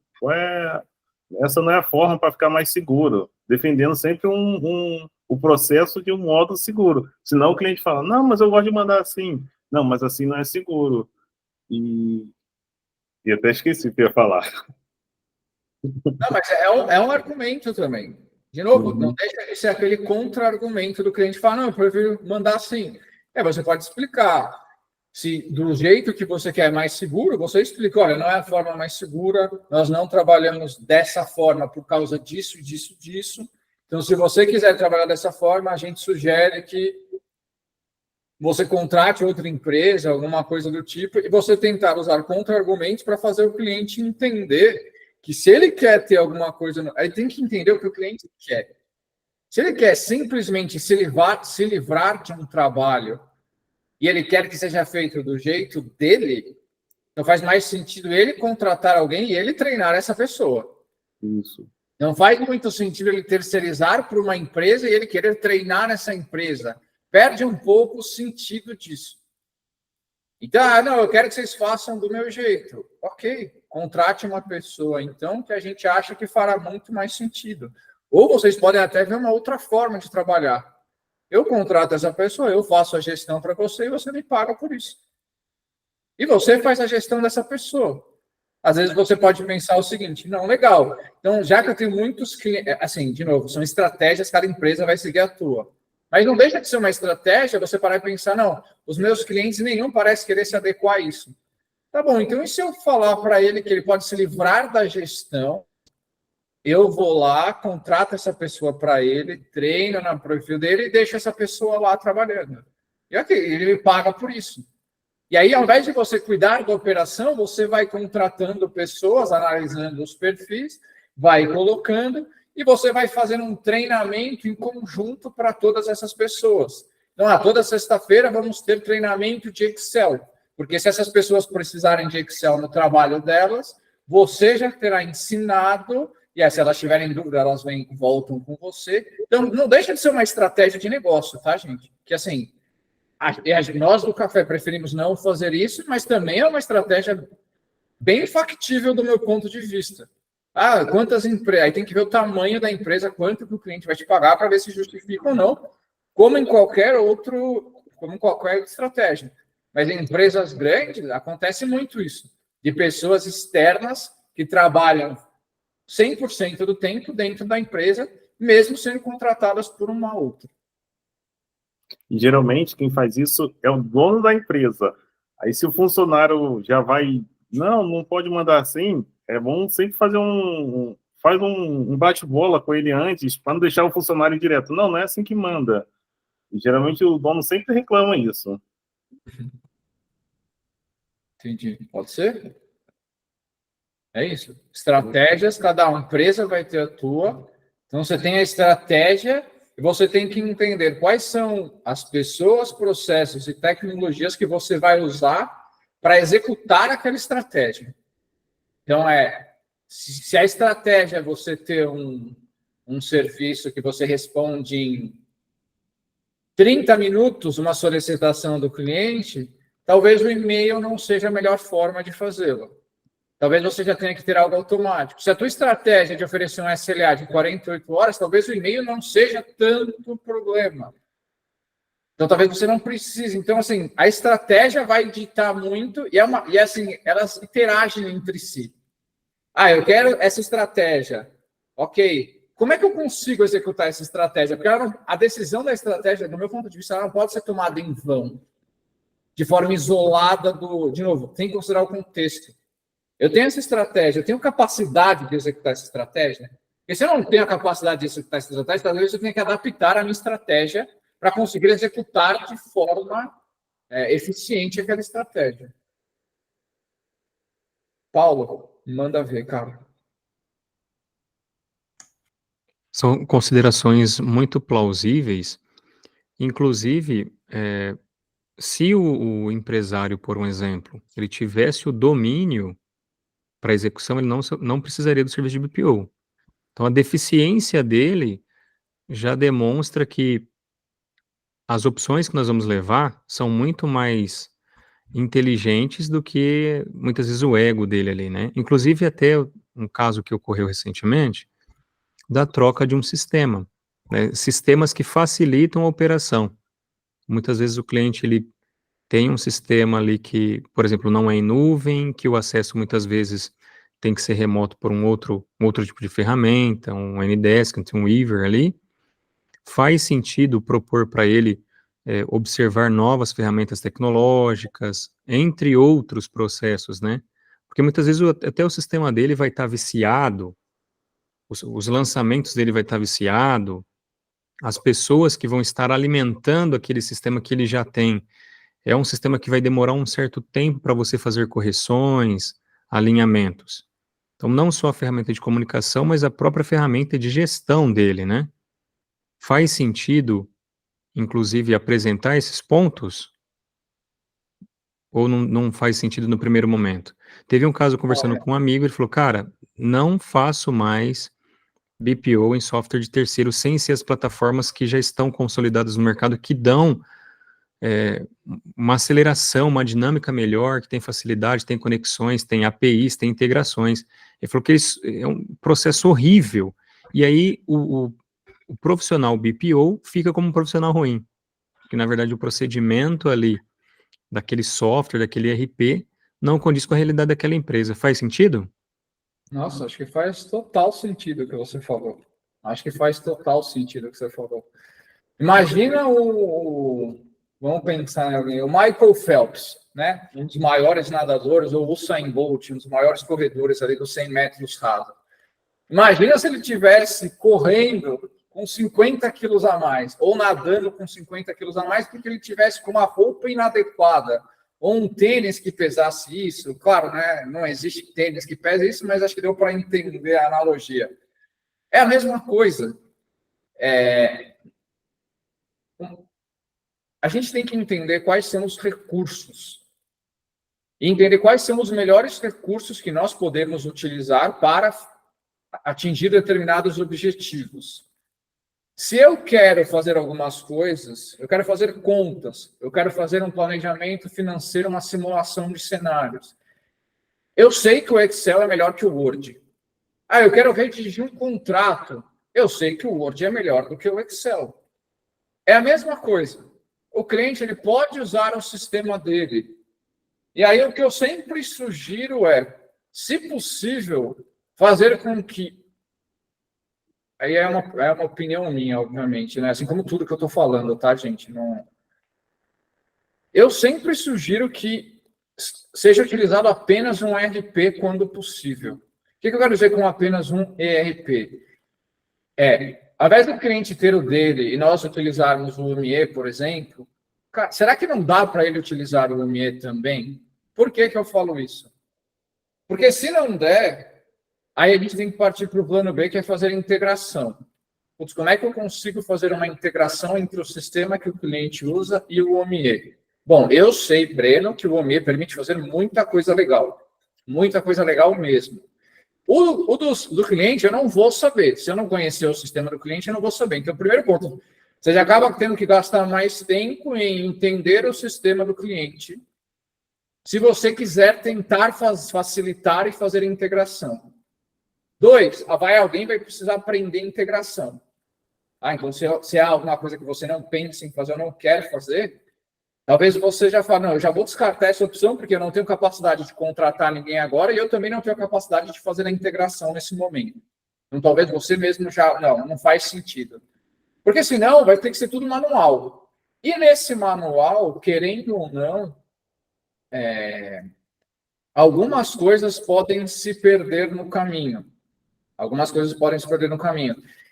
essa não é a forma para ficar mais seguro, defendendo sempre o processo de um modo seguro. Senão o cliente fala, não, mas eu gosto de mandar assim. Não, mas assim não é seguro. E até esqueci o que eu ia falar. Não, mas é um argumento também. De novo, não deixa de ser aquele contra-argumento do cliente falar, não, eu prefiro mandar assim. Você pode explicar. Se do jeito que você quer mais seguro, você explica, olha, não é a forma mais segura, nós não trabalhamos dessa forma por causa disso, disso, disso. Então, se você quiser trabalhar dessa forma, a gente sugere que você contrate outra empresa, alguma coisa do tipo, e você tentar usar contra-argumentos para fazer o cliente entender que se ele quer ter alguma coisa, ele tem que entender o que o cliente quer. Se ele quer simplesmente se livrar de um trabalho e ele quer que seja feito do jeito dele, então faz mais sentido ele contratar alguém e ele treinar essa pessoa. Isso. Não faz muito sentido ele terceirizar para uma empresa e ele querer treinar essa empresa. Perde um pouco o sentido disso. Então, não, eu quero que vocês façam do meu jeito. Ok, contrate uma pessoa, então, que a gente acha que fará muito mais sentido. Ou vocês podem até ver uma outra forma de trabalhar. Eu contrato essa pessoa, eu faço a gestão para você e você me paga por isso. E você faz a gestão dessa pessoa. Às vezes você pode pensar o seguinte, não, legal. Então, já que eu tenho muitos clientes, assim, de novo, são estratégias, cada empresa vai seguir a tua. Mas não deixa de ser uma estratégia você parar e pensar, não, os meus clientes nenhum parece querer se adequar a isso. Tá bom, então e se eu falar para ele que ele pode se livrar da gestão, eu vou lá, contrato essa pessoa para ele, treino no perfil dele e deixo essa pessoa lá trabalhando. E ok, ele me paga por isso. E aí, ao invés de você cuidar da operação, você vai contratando pessoas, analisando os perfis, vai colocando e você vai fazendo um treinamento em conjunto para todas essas pessoas. Então, toda sexta-feira vamos ter treinamento de Excel, porque se essas pessoas precisarem de Excel no trabalho delas, você já terá ensinado. E aí, se elas tiverem dúvida, elas voltam com você. Então, não deixa de ser uma estratégia de negócio, tá, gente? Que, assim, nós do Café preferimos não fazer isso, mas também é uma estratégia bem factível do meu ponto de vista. Quantas empresas... Aí tem que ver o tamanho da empresa, quanto que o cliente vai te pagar para ver se justifica ou não, como em qualquer estratégia. Mas em empresas grandes, acontece muito isso, de pessoas externas que trabalham 100% do tempo dentro da empresa, mesmo sendo contratadas por uma outra. E geralmente quem faz isso é o dono da empresa. Aí se o funcionário já vai, não pode mandar assim, é bom sempre fazer um bate-bola com ele antes, para não deixar o funcionário direto. Não é assim que manda. E geralmente o dono sempre reclama isso. Entendi. Pode ser? É isso. Estratégias, cada empresa vai ter a tua. Então, você tem a estratégia e você tem que entender quais são as pessoas, processos e tecnologias que você vai usar para executar aquela estratégia. Então, se a estratégia é você ter um serviço que você responde em 30 minutos uma solicitação do cliente, talvez o e-mail não seja a melhor forma de fazê-lo. Talvez você já tenha que ter algo automático. Se a tua estratégia é de oferecer um SLA de 48 horas, talvez o e-mail não seja tanto problema. Então, talvez você não precise. Então, assim, a estratégia vai ditar muito e assim, elas interagem entre si. Eu quero essa estratégia. Ok. Como é que eu consigo executar essa estratégia? Porque a decisão da estratégia, do meu ponto de vista, ela não pode ser tomada em vão, de forma isolada de novo, tem que considerar o contexto. Eu tenho essa estratégia, eu tenho capacidade de executar essa estratégia. Porque se eu não tenho a capacidade de executar essa estratégia, talvez eu tenha que adaptar a minha estratégia para conseguir executar de forma eficiente aquela estratégia. Paulo, manda ver, cara. São considerações muito plausíveis. Inclusive, se o empresário, por um exemplo, ele tivesse o domínio para execução, ele não precisaria do serviço de BPO. Então, a deficiência dele já demonstra que as opções que nós vamos levar são muito mais inteligentes do que, muitas vezes, o ego dele ali, né? Inclusive, até um caso que ocorreu recentemente, da troca de um sistema, né? Sistemas que facilitam a operação. Muitas vezes o cliente, ele tem um sistema ali que, por exemplo, não é em nuvem, que o acesso muitas vezes tem que ser remoto por um outro tipo de ferramenta, um Ndesk, um Weaver ali. Faz sentido propor para ele observar novas ferramentas tecnológicas, entre outros processos, né? Porque muitas vezes até o sistema dele vai estar viciado, os lançamentos dele vai estar viciado, as pessoas que vão estar alimentando aquele sistema que ele já tem, é um sistema que vai demorar um certo tempo para você fazer correções, alinhamentos. Então, não só a ferramenta de comunicação, mas a própria ferramenta de gestão dele, né? Faz sentido, inclusive, apresentar esses pontos? Ou não faz sentido no primeiro momento? Teve um caso conversando com um amigo, ele falou, cara, não faço mais BPO em software de terceiro sem ser as plataformas que já estão consolidadas no mercado, que dão uma aceleração, uma dinâmica melhor, que tem facilidade, tem conexões, tem APIs, tem integrações. Ele falou que é um processo horrível. E aí o profissional BPO fica como um profissional ruim. Porque, na verdade, o procedimento ali daquele software, daquele ERP, não condiz com a realidade daquela empresa. Faz sentido? Nossa, acho que faz total sentido o que você falou. Acho que faz total sentido o que você falou. Imagina vamos pensar em alguém, o Michael Phelps, né? Um dos maiores nadadores, ou o Usain Bolt, um dos maiores corredores ali dos 100 metros rasos. Imagina se ele estivesse correndo com 50 quilos a mais, ou nadando com 50 quilos a mais, porque ele tivesse com uma roupa inadequada, ou um tênis que pesasse isso. Claro, né? Não existe tênis que pese isso, mas acho que deu para entender a analogia. É a mesma coisa. A gente tem que entender quais são os recursos e entender quais são os melhores recursos que nós podemos utilizar para atingir determinados objetivos. Se eu quero fazer algumas coisas, eu quero fazer contas, eu quero fazer um planejamento financeiro, uma simulação de cenários. Eu sei que o Excel é melhor que o Word. Eu quero redigir um contrato. Eu sei que o Word é melhor do que o Excel. É a mesma coisa. O cliente, ele pode usar o sistema dele. E aí o que eu sempre sugiro é, se possível, fazer com que... Aí é uma opinião minha, obviamente, né? Assim como tudo que eu estou falando, tá, gente? Não... Eu sempre sugiro que seja utilizado apenas um ERP quando possível. O que eu quero dizer com apenas um ERP? Ao invés do cliente ter o dele e nós utilizarmos o OMIE, por exemplo, será que não dá para ele utilizar o OMIE também? Por que eu falo isso? Porque se não der, aí a gente tem que partir para o plano B, que é fazer a integração. Putz, como é que eu consigo fazer uma integração entre o sistema que o cliente usa e o OMIE? Bom, eu sei, Breno, que o OMIE permite fazer muita coisa legal mesmo. O do cliente eu não vou saber. Se eu não conhecer o sistema do cliente, eu não vou saber. Então, primeiro ponto, você já acaba tendo que gastar mais tempo em entender o sistema do cliente, se você quiser tentar facilitar e fazer a integração. 2, alguém vai precisar aprender integração. Então, se há alguma coisa que você não pensa em fazer ou não quer fazer, talvez você já fale, não, eu já vou descartar essa opção, porque eu não tenho capacidade de contratar ninguém agora e eu também não tenho capacidade de fazer a integração nesse momento. Então, talvez você mesmo já... Não faz sentido. Porque senão vai ter que ser tudo manual. E nesse manual, querendo ou não, algumas coisas podem se perder no caminho.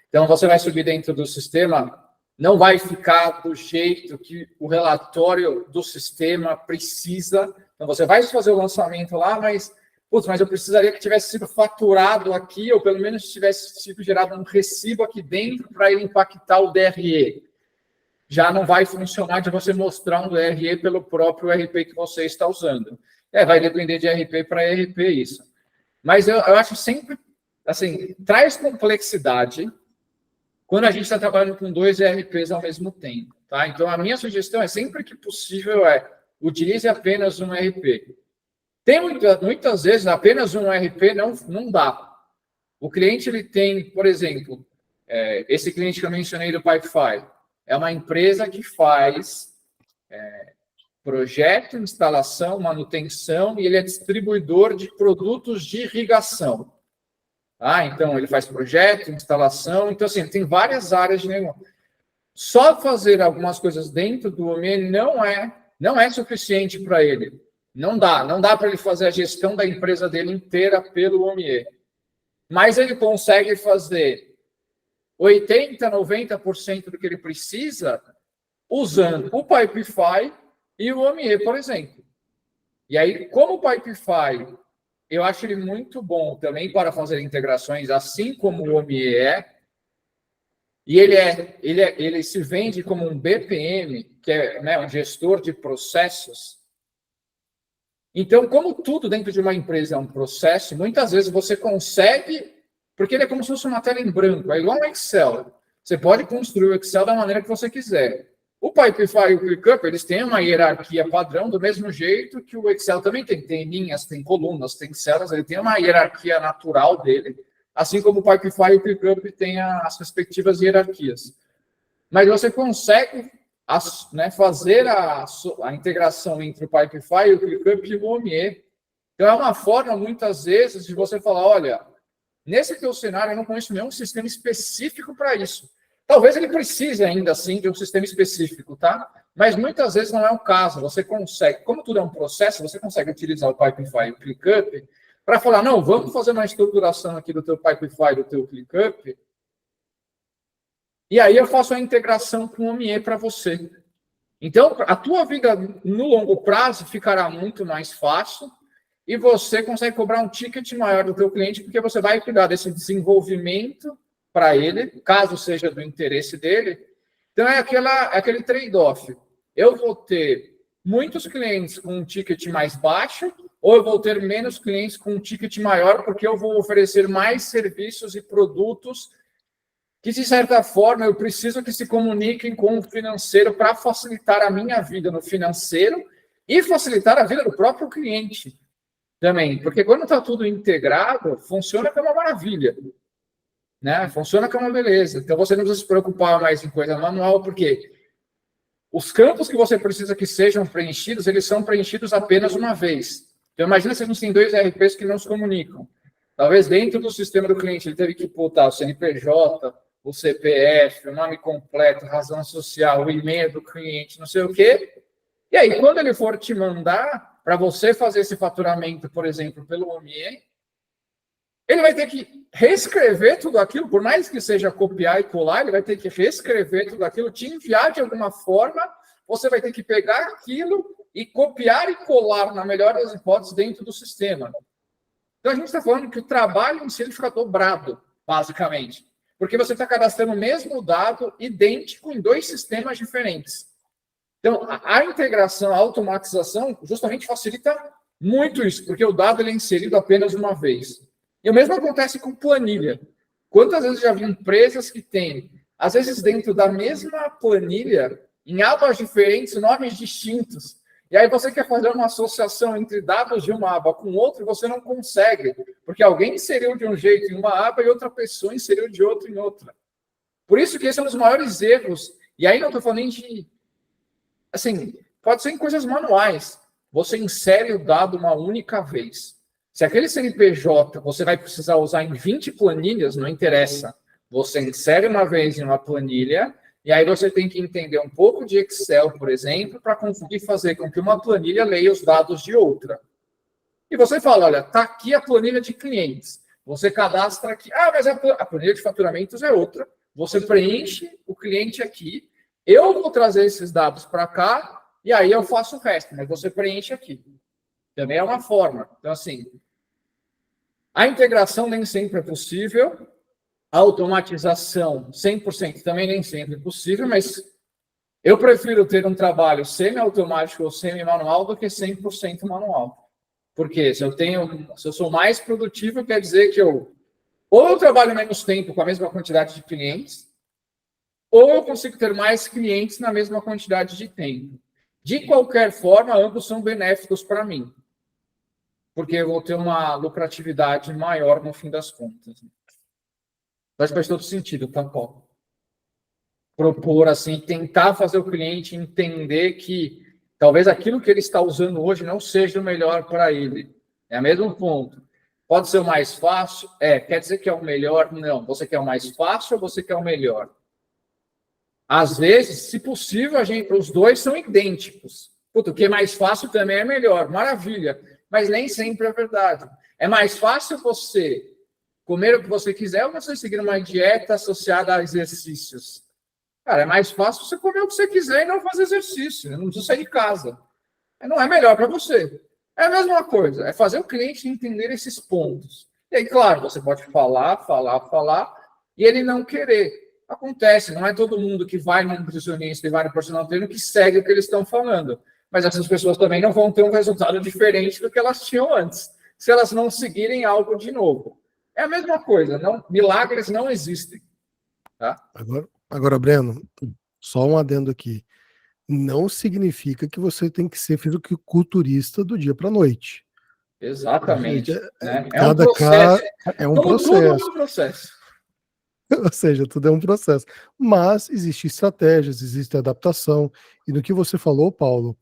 Então, você vai subir dentro do sistema, não vai ficar do jeito que o relatório do sistema precisa. Então, você vai fazer o lançamento lá, mas eu precisaria que tivesse sido faturado aqui, ou pelo menos tivesse sido gerado um recibo aqui dentro para ele impactar o DRE. Já não vai funcionar de você mostrar um DRE pelo próprio RP que você está usando. Vai depender de RP para RP isso. Mas eu acho sempre, assim, traz complexidade quando a gente está trabalhando com 2 ERPs ao mesmo tempo, tá? Então, a minha sugestão é, sempre que possível, utilize apenas um ERP. Tem muitas vezes, apenas um ERP não dá. O cliente, ele tem, por exemplo, esse cliente que eu mencionei do Pipefy, é uma empresa que faz projeto, instalação, manutenção, e ele é distribuidor de produtos de irrigação. Então, ele faz projeto, instalação, então, assim, tem várias áreas de negócio. Só fazer algumas coisas dentro do OMIE não é suficiente para ele. Não dá para ele fazer a gestão da empresa dele inteira pelo OMIE. Mas ele consegue fazer 80%, 90% do que ele precisa usando o Pipefy e o OMIE, por exemplo. E aí, como o Pipefy, eu acho ele muito bom também para fazer integrações, assim como o OMIE e ele se vende como um BPM, que é um gestor de processos. Então, como tudo dentro de uma empresa é um processo, muitas vezes você consegue, porque ele é como se fosse uma tela em branco, é igual ao Excel. Você pode construir o Excel da maneira que você quiser. O Pipefy e o ClickUp, eles têm uma hierarquia padrão, do mesmo jeito que o Excel também tem. Tem linhas, tem colunas, tem células, ele tem uma hierarquia natural dele, assim como o Pipefy e o ClickUp têm as respectivas hierarquias. Mas você consegue fazer a integração entre o Pipefy, o ClickUp e o OMIE. Então, é uma forma, muitas vezes, de você falar, olha, nesse teu cenário eu não conheço nenhum sistema específico para isso. Talvez ele precise ainda assim de um sistema específico, tá? Mas muitas vezes não é o caso. Você consegue, como tudo é um processo, você consegue utilizar o Pipefy e o ClickUp para falar, não, vamos fazer uma estruturação aqui do teu Pipefy, do teu ClickUp, e aí eu faço a integração com o OMIE para você. Então, a tua vida no longo prazo ficará muito mais fácil e você consegue cobrar um ticket maior do teu cliente, porque você vai cuidar desse desenvolvimento para ele, caso seja do interesse dele. Então, é aquele trade-off. Eu vou ter muitos clientes com um ticket mais baixo, ou eu vou ter menos clientes com um ticket maior, porque eu vou oferecer mais serviços e produtos que, de certa forma, eu preciso que se comuniquem com o financeiro para facilitar a minha vida no financeiro e facilitar a vida do próprio cliente também. Porque quando está tudo integrado, funciona como uma maravilha. Né? Funciona como uma beleza. Então, você não precisa se preocupar mais em coisa manual, porque os campos que você precisa que sejam preenchidos, eles são preenchidos apenas uma vez. Então, imagina se a gente tem 2 ERPs que não se comunicam. Talvez dentro do sistema do cliente ele teve que botar o CNPJ, o CPF, o nome completo, razão social, o e-mail do cliente, não sei o quê. E aí, quando ele for te mandar para você fazer esse faturamento, por exemplo, pelo OMIE, ele vai ter que reescrever tudo aquilo, por mais que seja copiar e colar, ele vai ter que reescrever tudo aquilo, te enviar de alguma forma, você vai ter que pegar aquilo e copiar e colar, na melhor das hipóteses, dentro do sistema. Então, a gente está falando que o trabalho em si ele fica dobrado, basicamente, porque você está cadastrando o mesmo dado idêntico em 2 sistemas diferentes. Então, a integração, a automatização, justamente facilita muito isso, porque o dado ele é inserido apenas uma vez. E o mesmo acontece com planilha. Quantas vezes já vi empresas que têm, às vezes dentro da mesma planilha, em abas diferentes, nomes distintos. E aí você quer fazer uma associação entre dados de uma aba com outra e você não consegue, porque alguém inseriu de um jeito em uma aba e outra pessoa inseriu de outro em outra. Por isso que esse é um dos maiores erros. E aí não estou falando nem de... Assim, pode ser em coisas manuais. Você insere o dado uma única vez. Se aquele CNPJ você vai precisar usar em 20 planilhas, não interessa. Você insere uma vez em uma planilha, e aí você tem que entender um pouco de Excel, por exemplo, para conseguir fazer com que uma planilha leia os dados de outra. E você fala, olha, está aqui a planilha de clientes. Você cadastra aqui. Ah, mas a planilha de faturamentos é outra. Você preenche o cliente aqui. Eu vou trazer esses dados para cá, e aí eu faço o resto, mas você preenche aqui. Também é uma forma. Então, assim, a integração nem sempre é possível, a automatização 100% também nem sempre é possível, mas eu prefiro ter um trabalho semi-automático ou semi-manual do que 100% manual. Porque se eu sou mais produtivo, quer dizer que ou eu trabalho menos tempo com a mesma quantidade de clientes, ou eu consigo ter mais clientes na mesma quantidade de tempo. De qualquer forma, ambos são benéficos para mim, porque eu vou ter uma lucratividade maior no fim das contas. Acho que faz todo sentido, tá, Paulo? Propor, assim, tentar fazer o cliente entender que talvez aquilo que ele está usando hoje não seja o melhor para ele. É o mesmo ponto. Pode ser o mais fácil? Quer dizer que é o melhor? Não. Você quer o mais fácil ou você quer o melhor? Às vezes, se possível, os dois são idênticos. Puta, o que é mais fácil também é melhor. Maravilha. Mas nem sempre é verdade. É mais fácil você comer o que você quiser ou você seguir uma dieta associada a exercícios? Cara, é mais fácil você comer o que você quiser e não fazer exercício. Não precisa sair de casa. Não é melhor para você. É a mesma coisa. É fazer o cliente entender esses pontos. E aí, claro, você pode falar, e ele não querer. Acontece, não é todo mundo que vai no nutricionista e vai no personal trainer que segue o que eles estão falando. Mas essas pessoas também não vão ter um resultado diferente do que elas tinham antes, se elas não seguirem algo de novo. É a mesma coisa, milagres não existem. Tá? Agora, Breno, só um adendo aqui. Não significa que você tem que ser fisiculturista do dia para a noite. Exatamente. É um processo. Tudo é um processo. Ou seja, tudo é um processo. Mas existem estratégias, existe adaptação. E no que você falou, Paulo,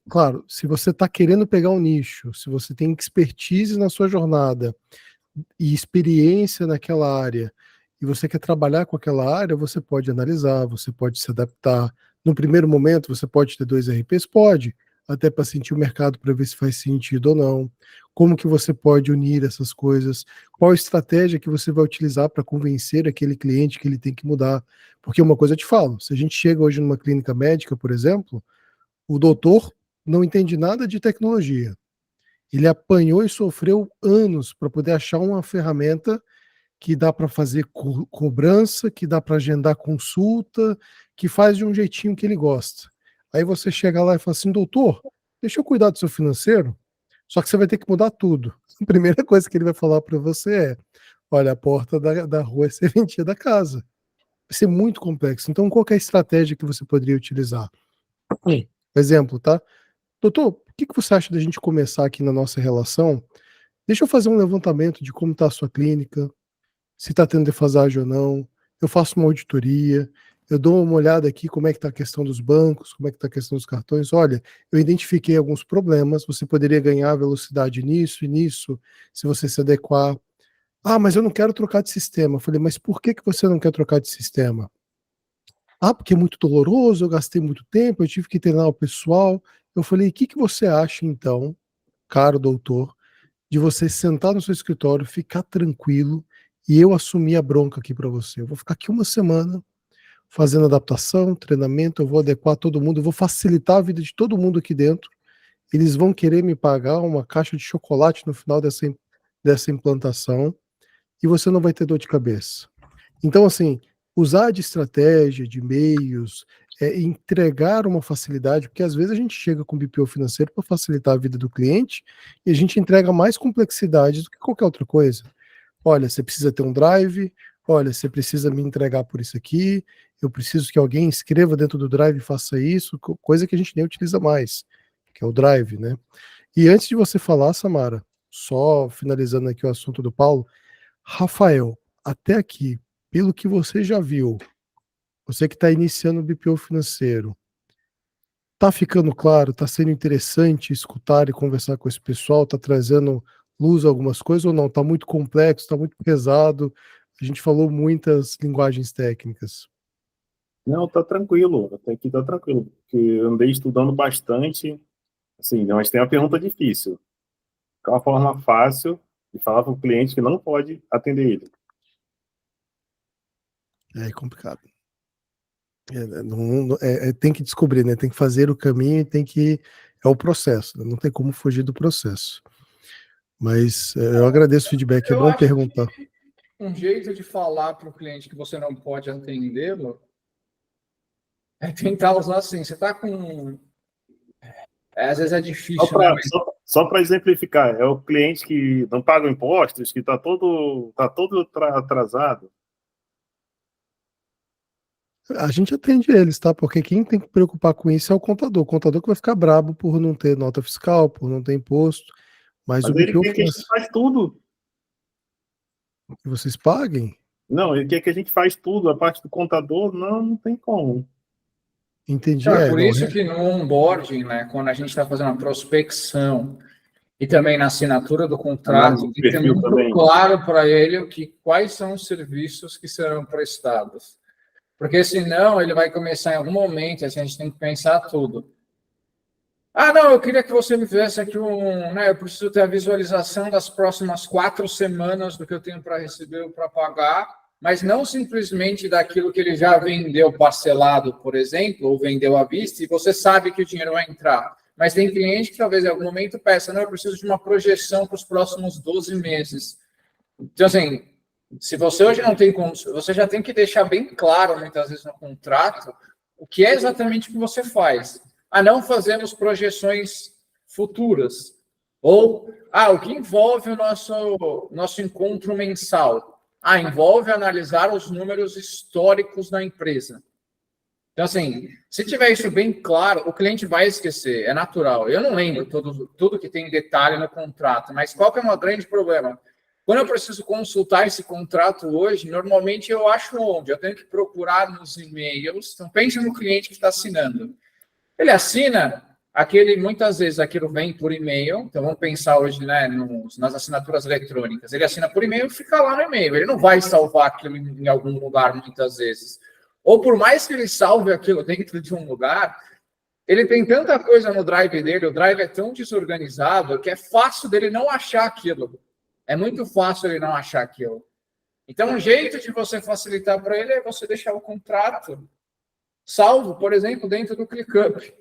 claro, se você está querendo pegar um nicho, se você tem expertise na sua jornada e experiência naquela área, e você quer trabalhar com aquela área, você pode analisar, você pode se adaptar. No primeiro momento, você pode ter 2 RPs? Pode, até para sentir o mercado, para ver se faz sentido ou não. Como que você pode unir essas coisas? Qual estratégia que você vai utilizar para convencer aquele cliente que ele tem que mudar? Porque uma coisa eu te falo, se a gente chega hoje numa clínica médica, por exemplo, o doutor não entende nada de tecnologia. Ele apanhou e sofreu anos para poder achar uma ferramenta que dá para fazer cobrança, que dá para agendar consulta, que faz de um jeitinho que ele gosta. Aí você chega lá e fala assim, doutor, deixa eu cuidar do seu financeiro, só que você vai ter que mudar tudo. A primeira coisa que ele vai falar para você é, olha, a porta da rua é serventia da casa. Vai ser muito complexo. Então, qual que é a estratégia que você poderia utilizar? Exemplo, tá? Doutor, o que você acha da gente começar aqui na nossa relação? Deixa eu fazer um levantamento de como está a sua clínica, se está tendo defasagem ou não, eu faço uma auditoria, eu dou uma olhada aqui como é que está a questão dos bancos, como é que está a questão dos cartões. Olha, eu identifiquei alguns problemas, você poderia ganhar velocidade nisso e nisso, se você se adequar. Ah, mas eu não quero trocar de sistema. Eu falei, mas por que você não quer trocar de sistema? Ah, porque é muito doloroso, eu gastei muito tempo, eu tive que treinar o pessoal. Eu falei, o que você acha então, caro doutor, de você sentar no seu escritório, ficar tranquilo e eu assumir a bronca aqui para você? Eu vou ficar aqui uma semana fazendo adaptação, treinamento, eu vou adequar todo mundo, eu vou facilitar a vida de todo mundo aqui dentro. Eles vão querer me pagar uma caixa de chocolate no final dessa implantação e você não vai ter dor de cabeça. Então, assim, usar de estratégia, de meios, entregar uma facilidade, porque às vezes a gente chega com BPO financeiro para facilitar a vida do cliente e a gente entrega mais complexidade do que qualquer outra coisa. Olha, você precisa ter um drive, olha, você precisa me entregar por isso aqui, eu preciso que alguém escreva dentro do drive e faça isso, coisa que a gente nem utiliza mais, que é o drive, né? E antes de você falar, Samara, só finalizando aqui o assunto do Paulo, Rafael, até aqui, pelo que você já viu, você que está iniciando o BPO financeiro, está ficando claro, está sendo interessante escutar e conversar com esse pessoal, está trazendo luz a algumas coisas ou não? Está muito complexo, está muito pesado, a gente falou muitas linguagens técnicas. Não, tá tranquilo, até aqui tá tranquilo, porque eu andei estudando bastante, assim, mas tem uma pergunta difícil. Qual a forma fácil de falar para o cliente que não pode atender ele? É complicado. Tem que descobrir, né? Tem que fazer o caminho e tem que... É o processo, né? Não tem como fugir do processo. Mas eu agradeço o feedback, é bom perguntar. Um jeito de falar para o cliente que você não pode atendê-lo é tentar usar assim, você está com... às vezes é difícil, Só para exemplificar, é o cliente que não paga impostos, que está todo atrasado. A gente atende eles, tá? Porque quem tem que preocupar com isso é o contador. O contador que vai ficar brabo por não ter nota fiscal, por não ter imposto. Mas o ele BPO quer que a gente faz tudo. Que vocês paguem? Não, ele quer que a gente faz tudo. A parte do contador, não tem como. Entendi. Por isso que no onboarding, né, quando a gente está fazendo a prospecção e também na assinatura do contrato, tem que ter muito claro para ele quais são os serviços que serão prestados. Porque senão ele vai começar em algum momento, assim, a gente tem que pensar tudo. Ah, não, eu queria que você me fizesse aqui eu preciso ter a visualização das próximas 4 semanas do que eu tenho para receber ou para pagar, mas não simplesmente daquilo que ele já vendeu parcelado, por exemplo, ou vendeu à vista, e você sabe que o dinheiro vai entrar. Mas tem cliente que talvez em algum momento peça, não, eu preciso de uma projeção para os próximos 12 meses. Então, assim, se você hoje não tem como, você já tem que deixar bem claro, muitas vezes, no contrato, o que é exatamente o que você faz. Não fazemos projeções futuras. Ou, o que envolve o nosso encontro mensal? Envolve analisar os números históricos da empresa. Então, assim, se tiver isso bem claro, o cliente vai esquecer, é natural. Eu não lembro tudo que tem detalhe no contrato, mas qual que é o grande problema? Quando eu preciso consultar esse contrato hoje, normalmente eu acho onde? Eu tenho que procurar nos e-mails. Então, pense no cliente que está assinando. Ele assina, muitas vezes aquilo vem por e-mail. Então, vamos pensar hoje, né, nas assinaturas eletrônicas. Ele assina por e-mail e fica lá no e-mail. Ele não vai salvar aquilo em algum lugar, muitas vezes. Ou por mais que ele salve aquilo dentro de um lugar, ele tem tanta coisa no drive dele, o drive é tão desorganizado que é fácil dele não achar aquilo. É muito fácil ele não achar aquilo. Então, um jeito de você facilitar para ele é você deixar o contrato salvo, por exemplo, dentro do ClickUp.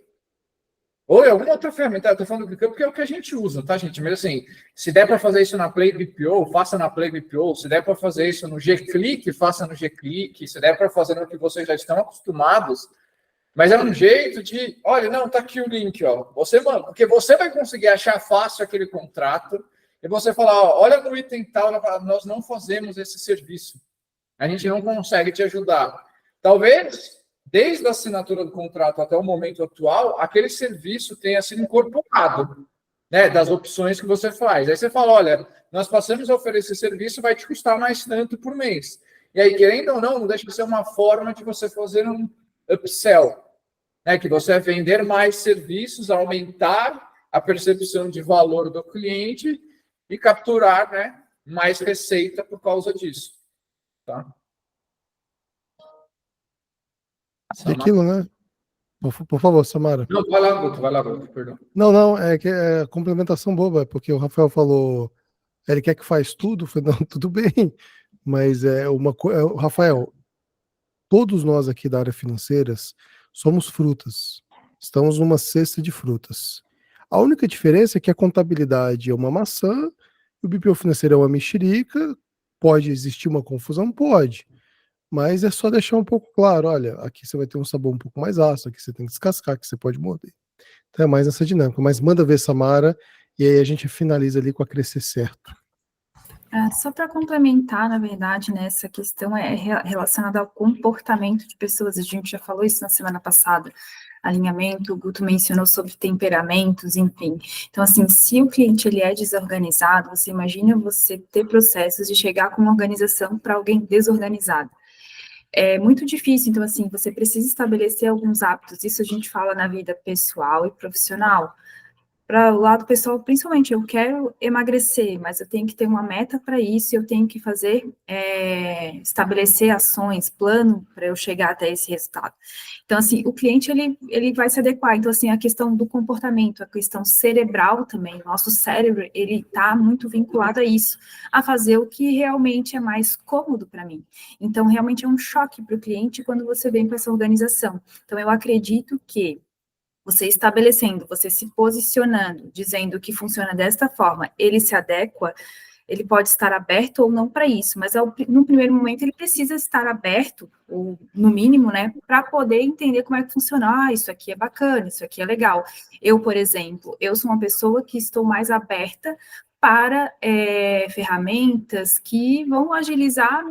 Ou em alguma outra ferramenta. Eu estou falando do ClickUp porque é o que a gente usa, tá, gente? Mas assim, se der para fazer isso na Play BPO, faça na Play BPO. Se der para fazer isso no G-Click, faça no G-Click. Se der para fazer no que vocês já estão acostumados. Mas é um jeito de, olha, não, tá aqui o link, ó. Porque você vai conseguir achar fácil aquele contrato e você falar, olha no item tal, nós não fazemos esse serviço. A gente não consegue te ajudar. Talvez, desde a assinatura do contrato até o momento atual, aquele serviço tenha sido incorporado, né, das opções que você faz. Aí você fala, olha, nós passamos a oferecer serviço, vai te custar mais tanto por mês. E aí, querendo ou não deixa de ser uma forma de você fazer um upsell, né? Que você vai vender mais serviços, aumentar a percepção de valor do cliente e capturar, né, mais receita por causa disso. Tá? E aquilo, né? Por favor, Samara. Não, vai lá, Guto, perdão. Não, é que é complementação boba, porque o Rafael falou, ele quer que faz tudo, eu falei, não, tudo bem, mas Rafael, todos nós aqui da área financeira somos frutas, estamos numa cesta de frutas. A única diferença é que a contabilidade é uma maçã, o BPO financeiro é uma mexerica, pode existir uma confusão? Pode, mas é só deixar um pouco claro, olha, aqui você vai ter um sabor um pouco mais ácido, aqui você tem que descascar, aqui você pode morder. Então é mais essa dinâmica, mas manda ver, Samara, e aí a gente finaliza ali com a Crescer Certo. Só para complementar, na verdade, né, essa questão é relacionada ao comportamento de pessoas, a gente já falou isso na semana passada, alinhamento, o Guto mencionou sobre temperamentos, enfim. Então, assim, se o cliente ele é desorganizado, você imagina você ter processos de chegar com uma organização para alguém desorganizado. É muito difícil, então, assim, você precisa estabelecer alguns hábitos, isso a gente fala na vida pessoal e profissional. Para o lado pessoal, principalmente, eu quero emagrecer, mas eu tenho que ter uma meta para isso, eu tenho que fazer, estabelecer ações, plano para eu chegar até esse resultado. Então, assim, o cliente, ele vai se adequar. Então, assim, a questão do comportamento, a questão cerebral também, o nosso cérebro, ele está muito vinculado a isso, a fazer o que realmente é mais cômodo para mim. Então, realmente é um choque para o cliente quando você vem com essa organização. Então, eu acredito que você estabelecendo, você se posicionando, dizendo que funciona desta forma, ele se adequa, ele pode estar aberto ou não para isso, mas no primeiro momento ele precisa estar aberto, ou no mínimo, né, para poder entender como é que funciona, isso aqui é bacana, isso aqui é legal. Eu, por exemplo, eu sou uma pessoa que estou mais aberta para ferramentas que vão agilizar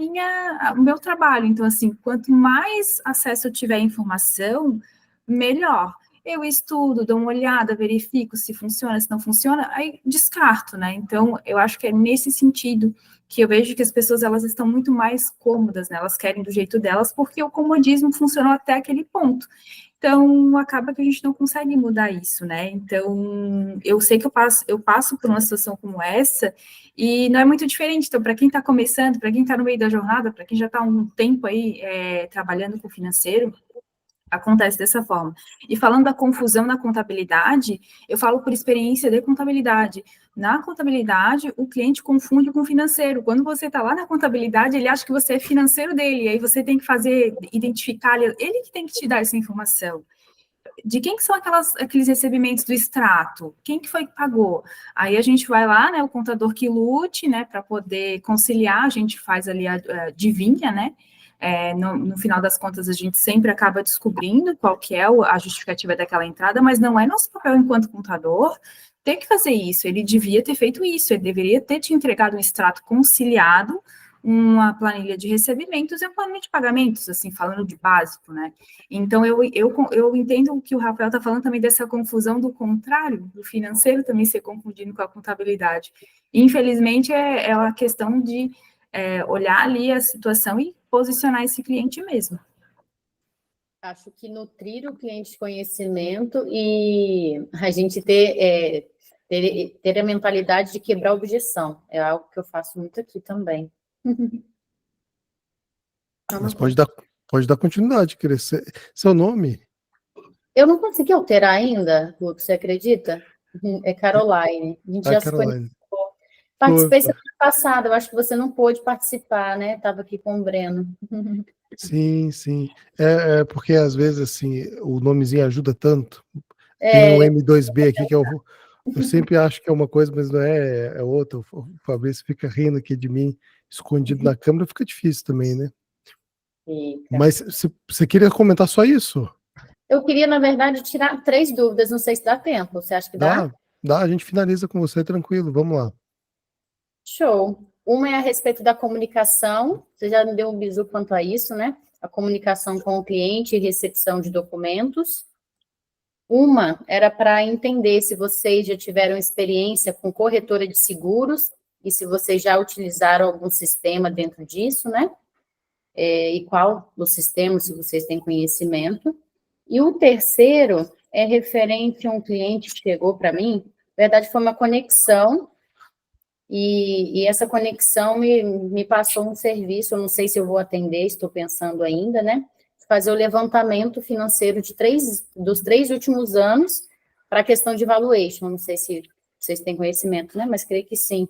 o meu trabalho. Então, assim, quanto mais acesso eu tiver à informação, melhor. Eu estudo, dou uma olhada, verifico se funciona, se não funciona, aí descarto, né? Então, eu acho que é nesse sentido que eu vejo que as pessoas, elas estão muito mais cômodas, né? Elas querem do jeito delas, porque o comodismo funcionou até aquele ponto. Então, acaba que a gente não consegue mudar isso, né? Então, eu sei que eu passo por uma situação como essa, e não é muito diferente. Então, para quem está começando, para quem está no meio da jornada, para quem já está há um tempo aí trabalhando com o financeiro, acontece dessa forma. E falando da confusão na contabilidade, eu falo por experiência de contabilidade. Na contabilidade, o cliente confunde com o financeiro. Quando você está lá na contabilidade, ele acha que você é financeiro dele, aí você tem que identificar, ele que tem que te dar essa informação. De quem que são aqueles recebimentos do extrato? Quem que foi que pagou? Aí a gente vai lá, né, o contador que lute, né, para poder conciliar, a gente faz ali a adivinha, né, no final das contas, a gente sempre acaba descobrindo qual que é a justificativa daquela entrada, mas não é nosso papel enquanto contador ter que fazer isso. Ele devia ter feito isso, ele deveria ter te entregado um extrato conciliado, uma planilha de recebimentos e uma planilha de pagamentos, assim, falando de básico, né? Então, eu entendo o que o Rafael está falando também dessa confusão do contrário, do financeiro também ser confundido com a contabilidade. Infelizmente, é uma questão de olhar ali a situação e posicionar esse cliente mesmo. Acho que nutrir o cliente de conhecimento e a gente ter a mentalidade de quebrar a objeção. É algo que eu faço muito aqui também. Mas pode dar continuidade, crescer. Seu nome? Eu não consegui alterar ainda, você acredita? É Caroline. A gente já Caroline. Participei semana passada, eu acho que você não pôde participar, né? Estava aqui com o Breno. Sim. É porque às vezes assim, o nomezinho ajuda tanto. Tem o M2B aqui, que eu sempre acho que é uma coisa, mas não é outra. O Fabrício fica rindo aqui de mim, escondido na câmera, fica difícil também, né? Mas você queria comentar só isso? Eu queria, na verdade, tirar 3 dúvidas, não sei se dá tempo. Você acha que dá? Dá, a gente finaliza com você, tranquilo, vamos lá. Show. Uma é a respeito da comunicação, você já me deu um bisu quanto a isso, né? A comunicação com o cliente e recepção de documentos. Uma era para entender se vocês já tiveram experiência com corretora de seguros e se vocês já utilizaram algum sistema dentro disso, né? e qual dos sistemas, se vocês têm conhecimento. E o terceiro é referente a um cliente que chegou para mim, na verdade foi uma conexão, e essa conexão me passou um serviço, eu não sei se eu vou atender, estou pensando ainda, né? Fazer o levantamento financeiro dos 3 últimos anos para a questão de valuation. Não sei se vocês têm conhecimento, né? Mas creio que sim.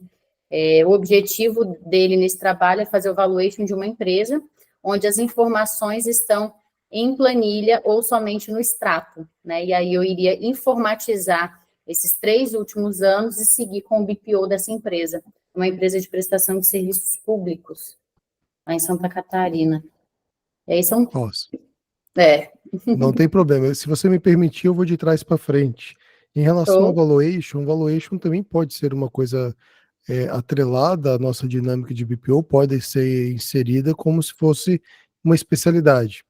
O objetivo dele nesse trabalho é fazer o valuation de uma empresa onde as informações estão em planilha ou somente no extrato, né? E aí eu iria informatizar esses 3 últimos anos e seguir com o BPO dessa empresa, uma empresa de prestação de serviços públicos, lá em Santa Catarina. E aí são... Nossa, É, não tem problema. Se você me permitir, eu vou de trás para frente. Em relação ao valuation também pode ser uma coisa atrelada à nossa dinâmica de BPO, pode ser inserida como se fosse uma especialidade.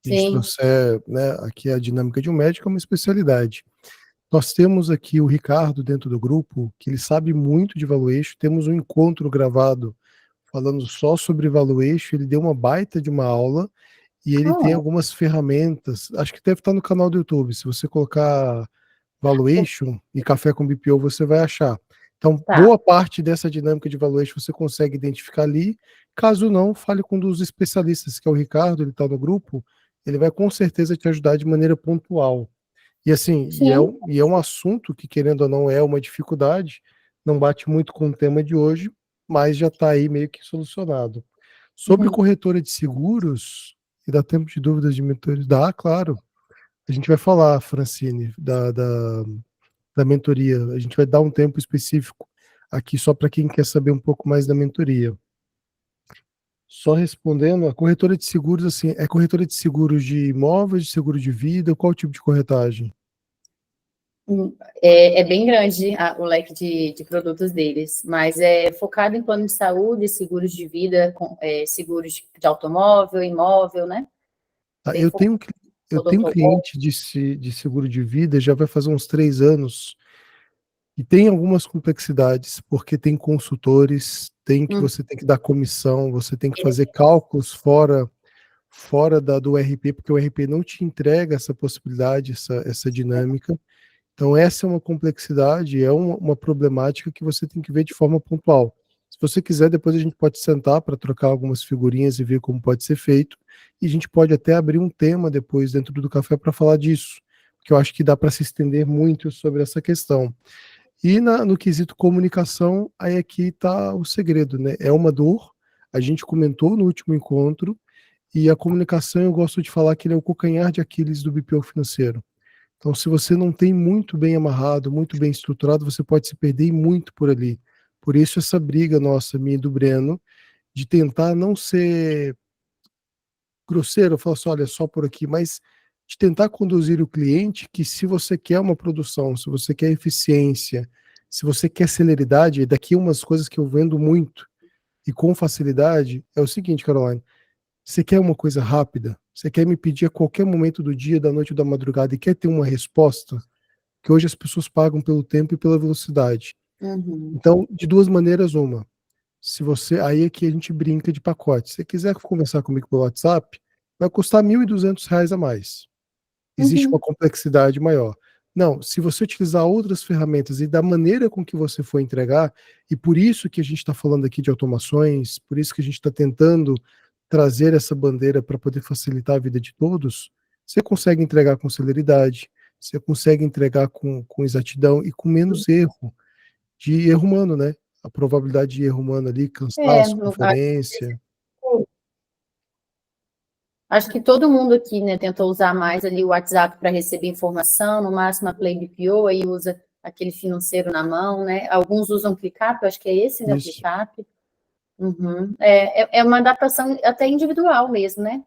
A gente sim. trouxer, né, aqui a dinâmica de um médico é uma especialidade. Nós temos aqui o Ricardo dentro do grupo, que ele sabe muito de valuation, temos um encontro gravado falando só sobre valuation, ele deu uma baita de uma aula, e ele tem algumas ferramentas, acho que deve estar no canal do YouTube, se você colocar valuation e café com BPO, você vai achar. Então, boa parte dessa dinâmica de valuation você consegue identificar ali, caso não, fale com um dos especialistas, que é o Ricardo, ele está no grupo, ele vai com certeza te ajudar de maneira pontual. E assim, e é um assunto que, querendo ou não, é uma dificuldade, não bate muito com o tema de hoje, mas já está aí meio que solucionado. Sobre corretora de seguros, e dá tempo de dúvidas de mentores? Dá, claro. A gente vai falar, Francine, da mentoria. A gente vai dar um tempo específico aqui só para quem quer saber um pouco mais da mentoria. Só respondendo, a corretora de seguros, assim, é corretora de seguros de imóveis, de seguro de vida, qual tipo de corretagem? É bem grande o leque de produtos deles, mas é focado em plano de saúde, seguros de vida, seguros de automóvel, imóvel, né? Eu tenho um cliente de seguro de vida, já vai fazer uns 3 anos, e tem algumas complexidades, porque tem consultores, tem que você tem que dar comissão, você tem que fazer cálculos fora do RP, porque o RP não te entrega essa possibilidade, essa dinâmica. Então, essa é uma complexidade, é uma problemática que você tem que ver de forma pontual. Se você quiser, depois a gente pode sentar para trocar algumas figurinhas e ver como pode ser feito. E a gente pode até abrir um tema depois dentro do café para falar disso, porque eu acho que dá para se estender muito sobre essa questão. E no quesito comunicação, aí aqui está o segredo, né? É uma dor, a gente comentou no último encontro, e a comunicação, eu gosto de falar que ele é o calcanhar de Aquiles do BPO financeiro. Então, se você não tem muito bem amarrado, muito bem estruturado, você pode se perder muito por ali. Por isso, essa briga nossa, minha e do Breno, de tentar não ser grosseiro, falar assim, olha, só por aqui, mas de tentar conduzir o cliente que, se você quer uma produção, se você quer eficiência, se você quer celeridade, daqui umas coisas que eu vendo muito e com facilidade, é o seguinte, Caroline, você quer uma coisa rápida? Você quer me pedir a qualquer momento do dia, da noite ou da madrugada e quer ter uma resposta? Que hoje as pessoas pagam pelo tempo e pela velocidade. Então, de duas maneiras, uma. Se você, aí é que a gente brinca de pacote. Se você quiser conversar comigo pelo WhatsApp, vai custar R$ 1.200 a mais. Existe uma complexidade maior. Não, se você utilizar outras ferramentas e da maneira com que você for entregar, e por isso que a gente está falando aqui de automações, por isso que a gente está tentando trazer essa bandeira para poder facilitar a vida de todos, você consegue entregar com celeridade, você consegue entregar com exatidão e com menos erro, de erro humano, né? A probabilidade de erro humano ali, cansaço, conferência. Acho que todo mundo aqui, né, tentou usar mais ali o WhatsApp para receber informação, no máximo a Play BPO, aí usa aquele financeiro na mão, né? Alguns usam ClickUp, eu acho que é esse, né, o ClickUp. É uma adaptação até individual mesmo, né?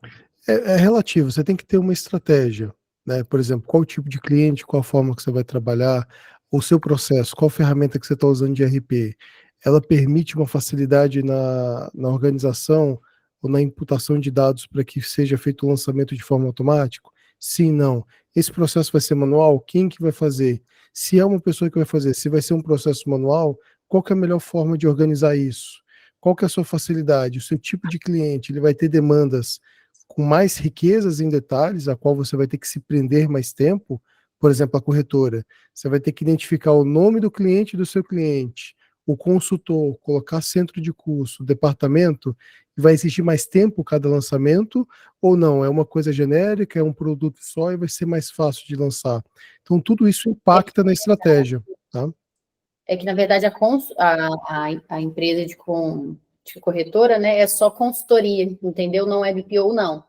É relativo, você tem que ter uma estratégia, né? Por exemplo, qual tipo de cliente, qual forma que você vai trabalhar, o seu processo, qual ferramenta que você está usando de RP. Ela permite uma facilidade na organização ou na imputação de dados para que seja feito o lançamento de forma automática? Sim, não. Esse processo vai ser manual? Quem que vai fazer? Se é uma pessoa que vai fazer, se vai ser um processo manual, qual que é a melhor forma de organizar isso? qual que é a sua facilidade? O seu tipo de cliente, ele vai ter demandas com mais riquezas em detalhes, a qual você vai ter que se prender mais tempo, por exemplo, a corretora. Você vai ter que identificar o nome do cliente do seu cliente, o consultor, colocar centro de curso, departamento, e vai exigir mais tempo cada lançamento, ou não? É uma coisa genérica, é um produto só e vai ser mais fácil de lançar. Então, tudo isso impacta na estratégia, tá? É que, na verdade, a empresa de corretora, né, é só consultoria, entendeu? Não é BPO, não.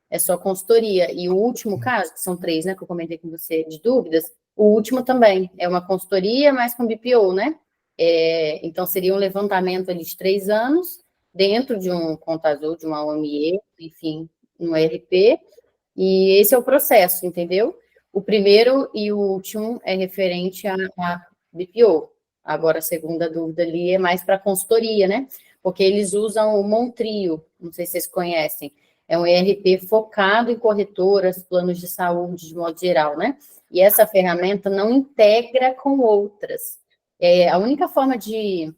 É só consultoria. E o último caso, que são 3, né, que eu comentei com você de dúvidas, o último também é uma consultoria, mas com BPO, né? Então, seria um levantamento ali de 3 anos, dentro de um Conta Azul, de uma OME, enfim, no ERP, e esse é o processo, entendeu? O primeiro e o último é referente a BPO. Agora, a segunda dúvida ali é mais para consultoria, né? Porque eles usam o Montrio, não sei se vocês conhecem, é um ERP focado em corretoras, planos de saúde, de modo geral, né? E essa ferramenta não integra com outras. A única forma de...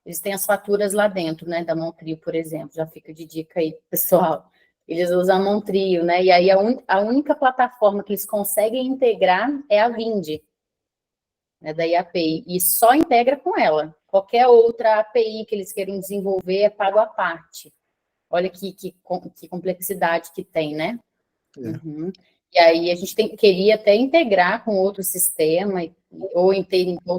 Eles têm as faturas lá dentro, né? Da Montrio, por exemplo, já fica de dica aí, pessoal. Eles usam a Montrio, né? E aí a única plataforma que eles conseguem integrar é a Vindi, né, da API, e só integra com ela. Qualquer outra API que eles queiram desenvolver é pago à parte. Olha que complexidade que tem, né? Uhum. E aí a gente queria até integrar com outro sistema, ou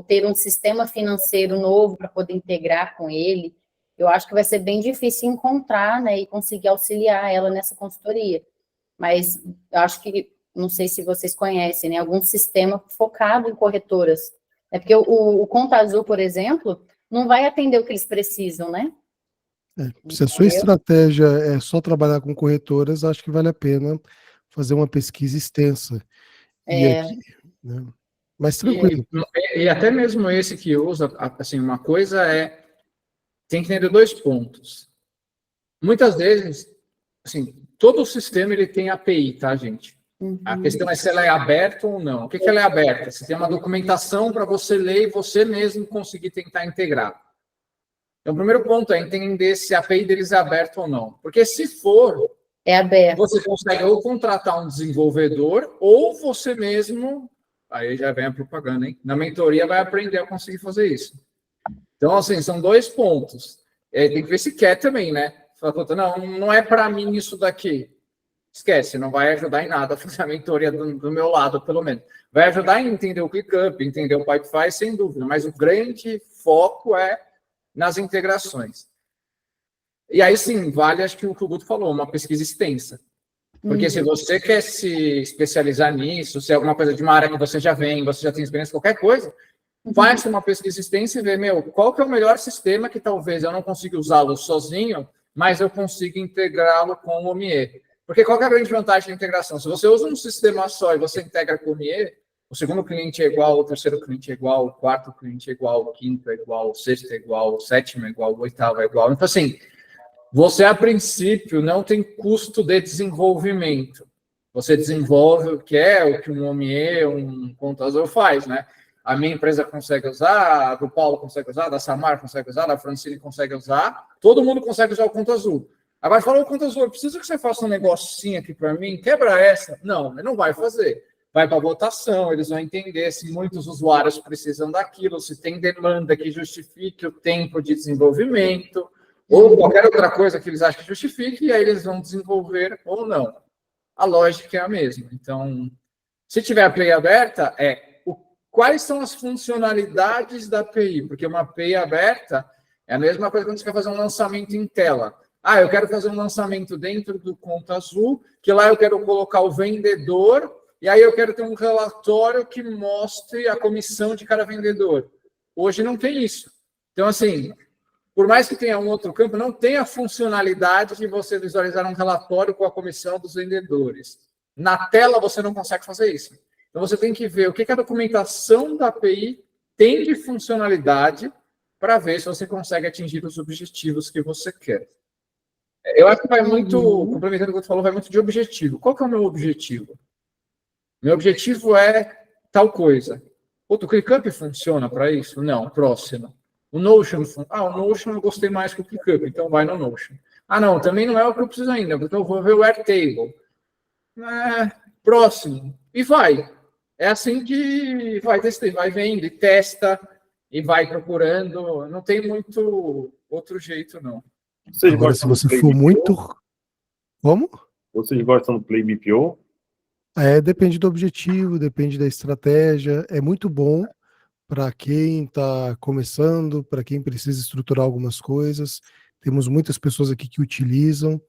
ter um sistema financeiro novo para poder integrar com ele. Eu acho que vai ser bem difícil encontrar, né, e conseguir auxiliar ela nessa consultoria. Mas eu acho que, não sei se vocês conhecem, né, algum sistema focado em corretoras. É porque o Conta Azul, por exemplo, não vai atender o que eles precisam, né? Se a sua estratégia é só trabalhar com corretoras, acho que vale a pena fazer uma pesquisa extensa. E aqui, né? Mas tranquilo. E até mesmo esse que usa, assim, uma coisa tem que entender 2 pontos. Muitas vezes, assim, todo o sistema ele tem API, tá, gente? A questão é se ela é aberta ou não. O que ela é aberta? Você tem uma documentação para você ler e você mesmo conseguir tentar integrar. Então, o primeiro ponto é entender se a API deles é aberta ou não. Porque se for, é aberto, você consegue ou contratar um desenvolvedor ou você mesmo, aí já vem a propaganda, hein? Na mentoria vai aprender a conseguir fazer isso. Então, assim, são 2 pontos. Tem que ver se quer também, né? Fala, não é para mim isso daqui. Esquece, não vai ajudar em nada a fazer a mentoria do meu lado, pelo menos. Vai ajudar em entender o ClickUp, entender o Pipefy, sem dúvida, mas o grande foco é nas integrações. E aí, sim, vale, acho que o que o Guto falou, uma pesquisa extensa. Porque se você quer se especializar nisso, se é alguma coisa de uma área que você já vem, você já tem experiência, qualquer coisa, faça uma pesquisa extensa e vê, qual que é o melhor sistema que talvez eu não consiga usá-lo sozinho, mas eu consiga integrá-lo com o OMIE. Porque qual que é a grande vantagem da integração? Se você usa um sistema só e você integra com o OMIE, o segundo cliente é igual, o terceiro cliente é igual, o quarto cliente é igual, o quinto é igual, o sexto é igual, o sétimo é igual, o oitavo é igual. Então, assim, você, a princípio, não tem custo de desenvolvimento. Você desenvolve o que um OMIE, um Conta Azul faz, né? A minha empresa consegue usar, a do Paulo consegue usar, a da Samar consegue usar, a da Francine consegue usar, todo mundo consegue usar o Conta Azul. Agora, falou o Conta Azul, eu preciso que você faça um negocinho aqui para mim, quebra essa. Não, ele não vai fazer. Vai para votação, eles vão entender se muitos usuários precisam daquilo, se tem demanda que justifique o tempo de desenvolvimento, ou qualquer outra coisa que eles acham que justifique, e aí eles vão desenvolver ou não. A lógica é a mesma. Então, se tiver API aberta, quais são as funcionalidades da API? Porque uma API aberta é a mesma coisa quando você quer fazer um lançamento em tela. Eu quero fazer um lançamento dentro do Conta Azul, que lá eu quero colocar o vendedor, e aí eu quero ter um relatório que mostre a comissão de cada vendedor. Hoje não tem isso. Então, assim, por mais que tenha um outro campo, não tem a funcionalidade de você visualizar um relatório com a comissão dos vendedores. Na tela, você não consegue fazer isso. Então, você tem que ver o que a documentação da API tem de funcionalidade para ver se você consegue atingir os objetivos que você quer. Eu acho que vai muito, complementando o que você falou, vai muito de objetivo. Qual que é o meu objetivo? Meu objetivo é tal coisa. O ClickUp funciona para isso? Não, próximo. O Notion, o Notion eu gostei mais que o ClickUp, então vai no Notion. Ah, não, também não é o que eu preciso ainda, então eu vou ver o Airtable. Próximo. E vai. É assim que vai testando, vai vendo e testa e vai procurando. Não tem muito outro jeito, não. Vocês Agora, se gostam do você Play for BPO? muito... Como? Vocês gostam do Play BPO? Depende do objetivo, depende da estratégia. É muito bom para quem está começando, para quem precisa estruturar algumas coisas. Temos muitas pessoas aqui que utilizam,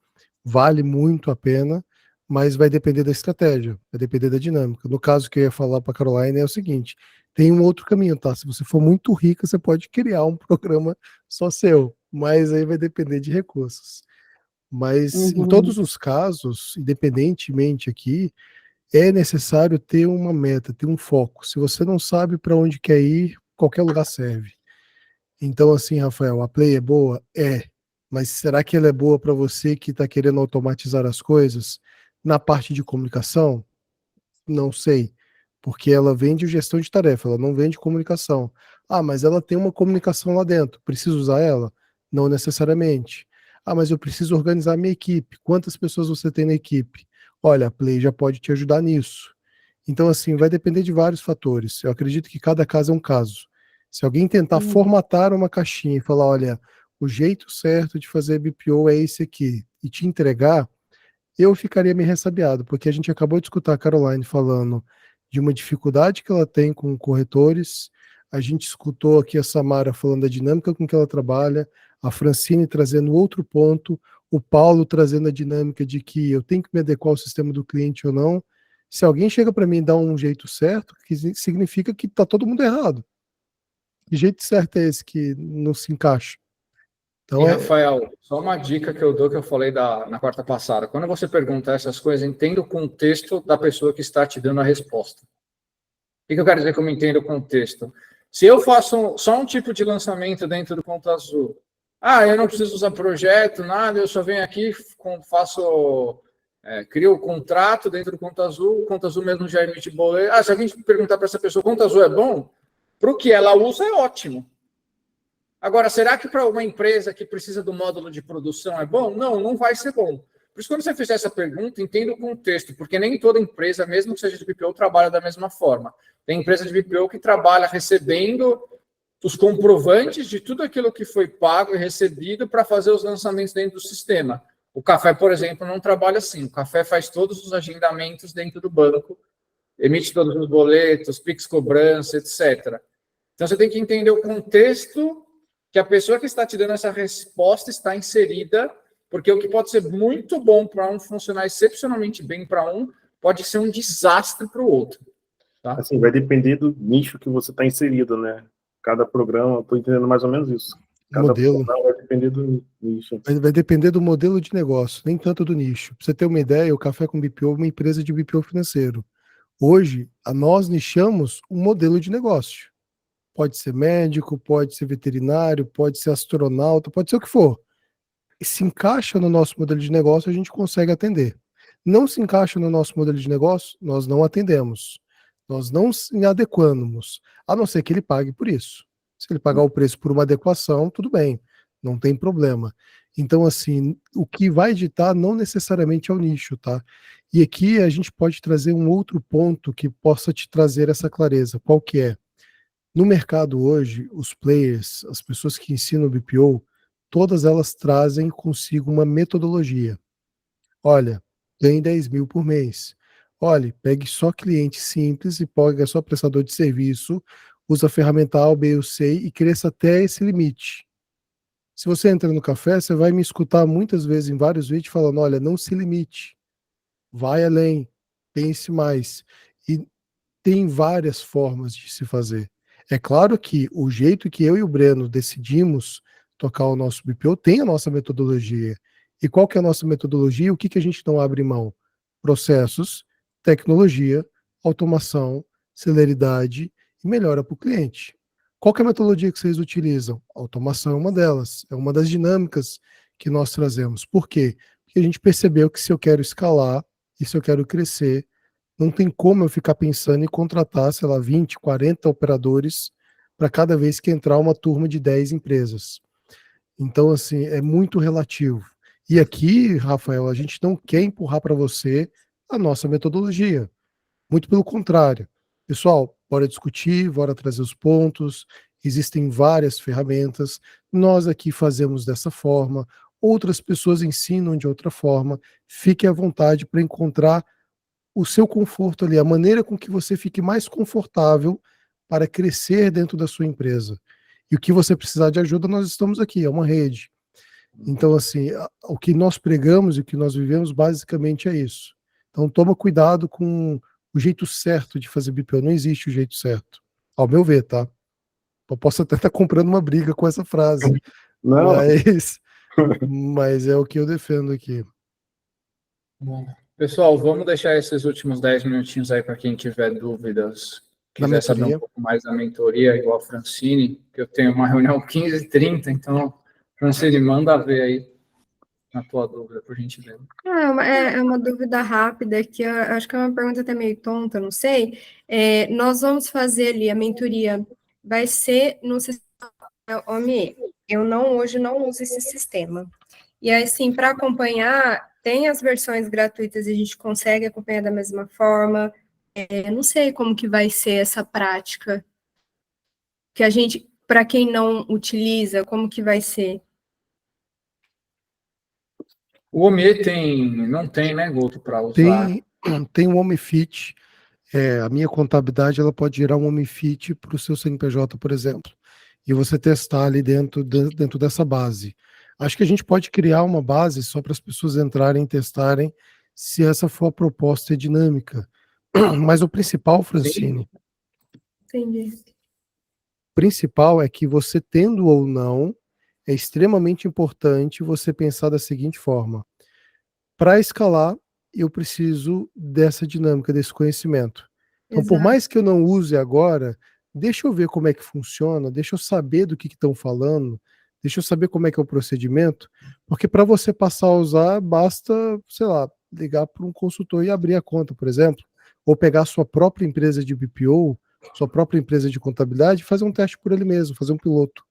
vale muito a pena, mas vai depender da estratégia, vai depender da dinâmica. No caso que eu ia falar para a Caroline é o seguinte: tem um outro caminho, tá? Se você for muito rica, você pode criar um programa só seu, mas aí vai depender de recursos. Mas em todos os casos, independentemente aqui, é necessário ter uma meta, ter um foco. Se você não sabe para onde quer ir, qualquer lugar serve. Então, assim, Rafael, a Play é boa? É. Mas será que ela é boa para você que está querendo automatizar as coisas? Na parte de comunicação? Não sei. Porque ela vende gestão de tarefa, ela não vende comunicação. Ah, mas ela tem uma comunicação lá dentro. Preciso usar ela? Não necessariamente. Ah, mas eu preciso organizar minha equipe. Quantas pessoas você tem na equipe? Olha, a Play já pode te ajudar nisso. Então, assim, vai depender de vários fatores. Eu acredito que cada caso é um caso. Se alguém tentar formatar uma caixinha e falar, olha, o jeito certo de fazer BPO é esse aqui, e te entregar, eu ficaria meio ressabiado, porque a gente acabou de escutar a Caroline falando de uma dificuldade que ela tem com corretores, a gente escutou aqui a Samara falando da dinâmica com que ela trabalha, a Francine trazendo outro ponto, o Paulo trazendo a dinâmica de que eu tenho que me adequar ao sistema do cliente ou não. Se alguém chega para mim e dá um jeito certo, que significa que está todo mundo errado. Que jeito certo é esse que não se encaixa? Então, Rafael, só uma dica que eu dou que eu falei na quarta passada. Quando você pergunta essas coisas, entenda o contexto da pessoa que está te dando a resposta. O que eu quero dizer que eu entendo o contexto? Se eu faço só um tipo de lançamento dentro do Conta Azul, eu não preciso usar projeto, nada, eu só venho aqui, crio o contrato dentro do Conta Azul, o Conta Azul mesmo já emite boleto. Se alguém perguntar para essa pessoa, Conta Azul é bom? Para o que ela usa é ótimo. Agora, será que para uma empresa que precisa do módulo de produção é bom? Não, não vai ser bom. Por isso, quando você fizer essa pergunta, entenda o contexto, porque nem toda empresa, mesmo que seja de BPO, trabalha da mesma forma. Tem empresa de BPO que trabalha recebendo os comprovantes de tudo aquilo que foi pago e recebido para fazer os lançamentos dentro do sistema. O Café, por exemplo, não trabalha assim. O Café faz todos os agendamentos dentro do banco, emite todos os boletos, Pix cobrança, etc. Então, você tem que entender o contexto que a pessoa que está te dando essa resposta está inserida, porque o que pode ser muito bom para um funcionar excepcionalmente bem para um, pode ser um desastre para o outro. Tá? Assim, vai depender do nicho que você está inserido, né? Cada programa, estou entendendo mais ou menos isso. Cada modelo programa vai depender do nicho. vai depender do modelo de negócio, nem tanto do nicho. Para você ter uma ideia, o Café com BPO é uma empresa de BPO financeiro. Hoje, nós nichamos um modelo de negócio. Pode ser médico, pode ser veterinário, pode ser astronauta, pode ser o que for. Se encaixa no nosso modelo de negócio, a gente consegue atender. Não se encaixa no nosso modelo de negócio, nós não atendemos. Nós não se adequamos, a não ser que ele pague por isso. Se ele pagar o preço por uma adequação, tudo bem, não tem problema. Então, assim, o que vai ditar não necessariamente é o nicho, tá? E aqui a gente pode trazer um outro ponto que possa te trazer essa clareza. Qual que é? No mercado hoje, os players, as pessoas que ensinam BPO, todas elas trazem consigo uma metodologia. Olha, ganhe 10 mil por mês. Olha, pegue só cliente simples e pegue só prestador de serviço, usa a ferramenta A, B ou C e cresça até esse limite. Se você entra no café, você vai me escutar muitas vezes em vários vídeos falando, olha, não se limite, vai além, pense mais. E tem várias formas de se fazer. É claro que o jeito que eu e o Breno decidimos tocar o nosso BPO tem a nossa metodologia. E qual que é a nossa metodologia? O que, que a gente não abre mão? Processos, tecnologia, automação, celeridade e melhora para o cliente. Qual que é a metodologia que vocês utilizam? Automação é uma delas, é uma das dinâmicas que nós trazemos. Por quê? Porque a gente percebeu que se eu quero escalar e se eu quero crescer, não tem como eu ficar pensando em contratar, sei lá, 20, 40 operadores para cada vez que entrar uma turma de 10 empresas. Então, assim, é muito relativo. E aqui, Rafael, a gente não quer empurrar para você a nossa metodologia. Muito pelo contrário. Pessoal, bora discutir, bora trazer os pontos. Existem várias ferramentas. Nós aqui fazemos dessa forma. Outras pessoas ensinam de outra forma. Fique à vontade para encontrar o seu conforto ali, a maneira com que você fique mais confortável para crescer dentro da sua empresa. E o que você precisar de ajuda, nós estamos aqui, é uma rede. Então, assim, o que nós pregamos e o que nós vivemos basicamente é isso. Então, toma cuidado com o jeito certo de fazer BPO. Não existe o jeito certo, ao meu ver, tá? Eu posso até estar comprando uma briga com essa frase, Não, mas é o que eu defendo aqui. Bom, pessoal, vamos deixar esses últimos 10 minutinhos aí para quem tiver dúvidas, Da quiser saber mentoria. um pouco mais da mentoria, igual a Francine, que eu tenho uma reunião 15h30, então, Francine, manda ver aí na tua dúvida, por gentileza. É uma dúvida rápida, que eu acho que é uma pergunta até meio tonta, não sei. Nós vamos fazer ali a mentoria, vai ser no sistema OME. Eu hoje não uso esse sistema. E aí, assim, para acompanhar, tem as versões gratuitas e a gente consegue acompanhar da mesma forma. Não sei como que vai ser essa prática. Que a gente, para quem não utiliza, como que vai ser? O OME não tem, né, Guto, para usar? Tem um OMFIT. A minha contabilidade ela pode gerar um OMFIT para o seu CNPJ, por exemplo, e você testar ali dentro dessa base. Acho que a gente pode criar uma base só para as pessoas entrarem e testarem, se essa for a proposta dinâmica. Mas o principal, Francine, Entendi. o principal é que você tendo ou não, é extremamente importante você pensar da seguinte forma: para escalar, eu preciso dessa dinâmica, desse conhecimento. Então, por Exato. mais que eu não use agora, deixa eu ver como é que funciona, deixa eu saber do que estão falando, deixa eu saber como é que é o procedimento, porque para você passar a usar, basta, sei lá, ligar para um consultor e abrir a conta, por exemplo, ou pegar a sua própria empresa de BPO, sua própria empresa de contabilidade e fazer um teste por ele mesmo, fazer um piloto.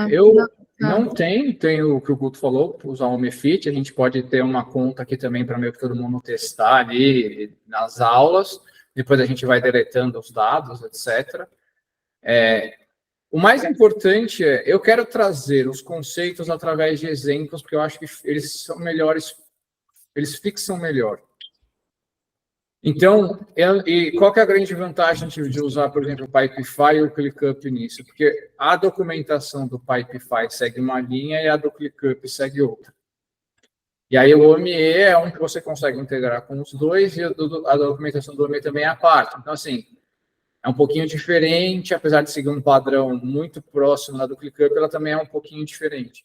Eu não tenho o que o Guto falou, usar o OMFIT, a gente pode ter uma conta aqui também para meio que todo mundo testar ali nas aulas, depois a gente vai deletando os dados, etc. O mais importante eu quero trazer os conceitos através de exemplos, porque eu acho que eles são melhores, eles fixam melhor. Então, e qual que é a grande vantagem de usar, por exemplo, o Pipefy e o ClickUp nisso? Porque a documentação do Pipefy segue uma linha e a do ClickUp segue outra. E aí o OME é um que você consegue integrar com os dois e a documentação do OME também é a parte. Então, assim, é um pouquinho diferente, apesar de seguir um padrão muito próximo da do ClickUp, ela também é um pouquinho diferente.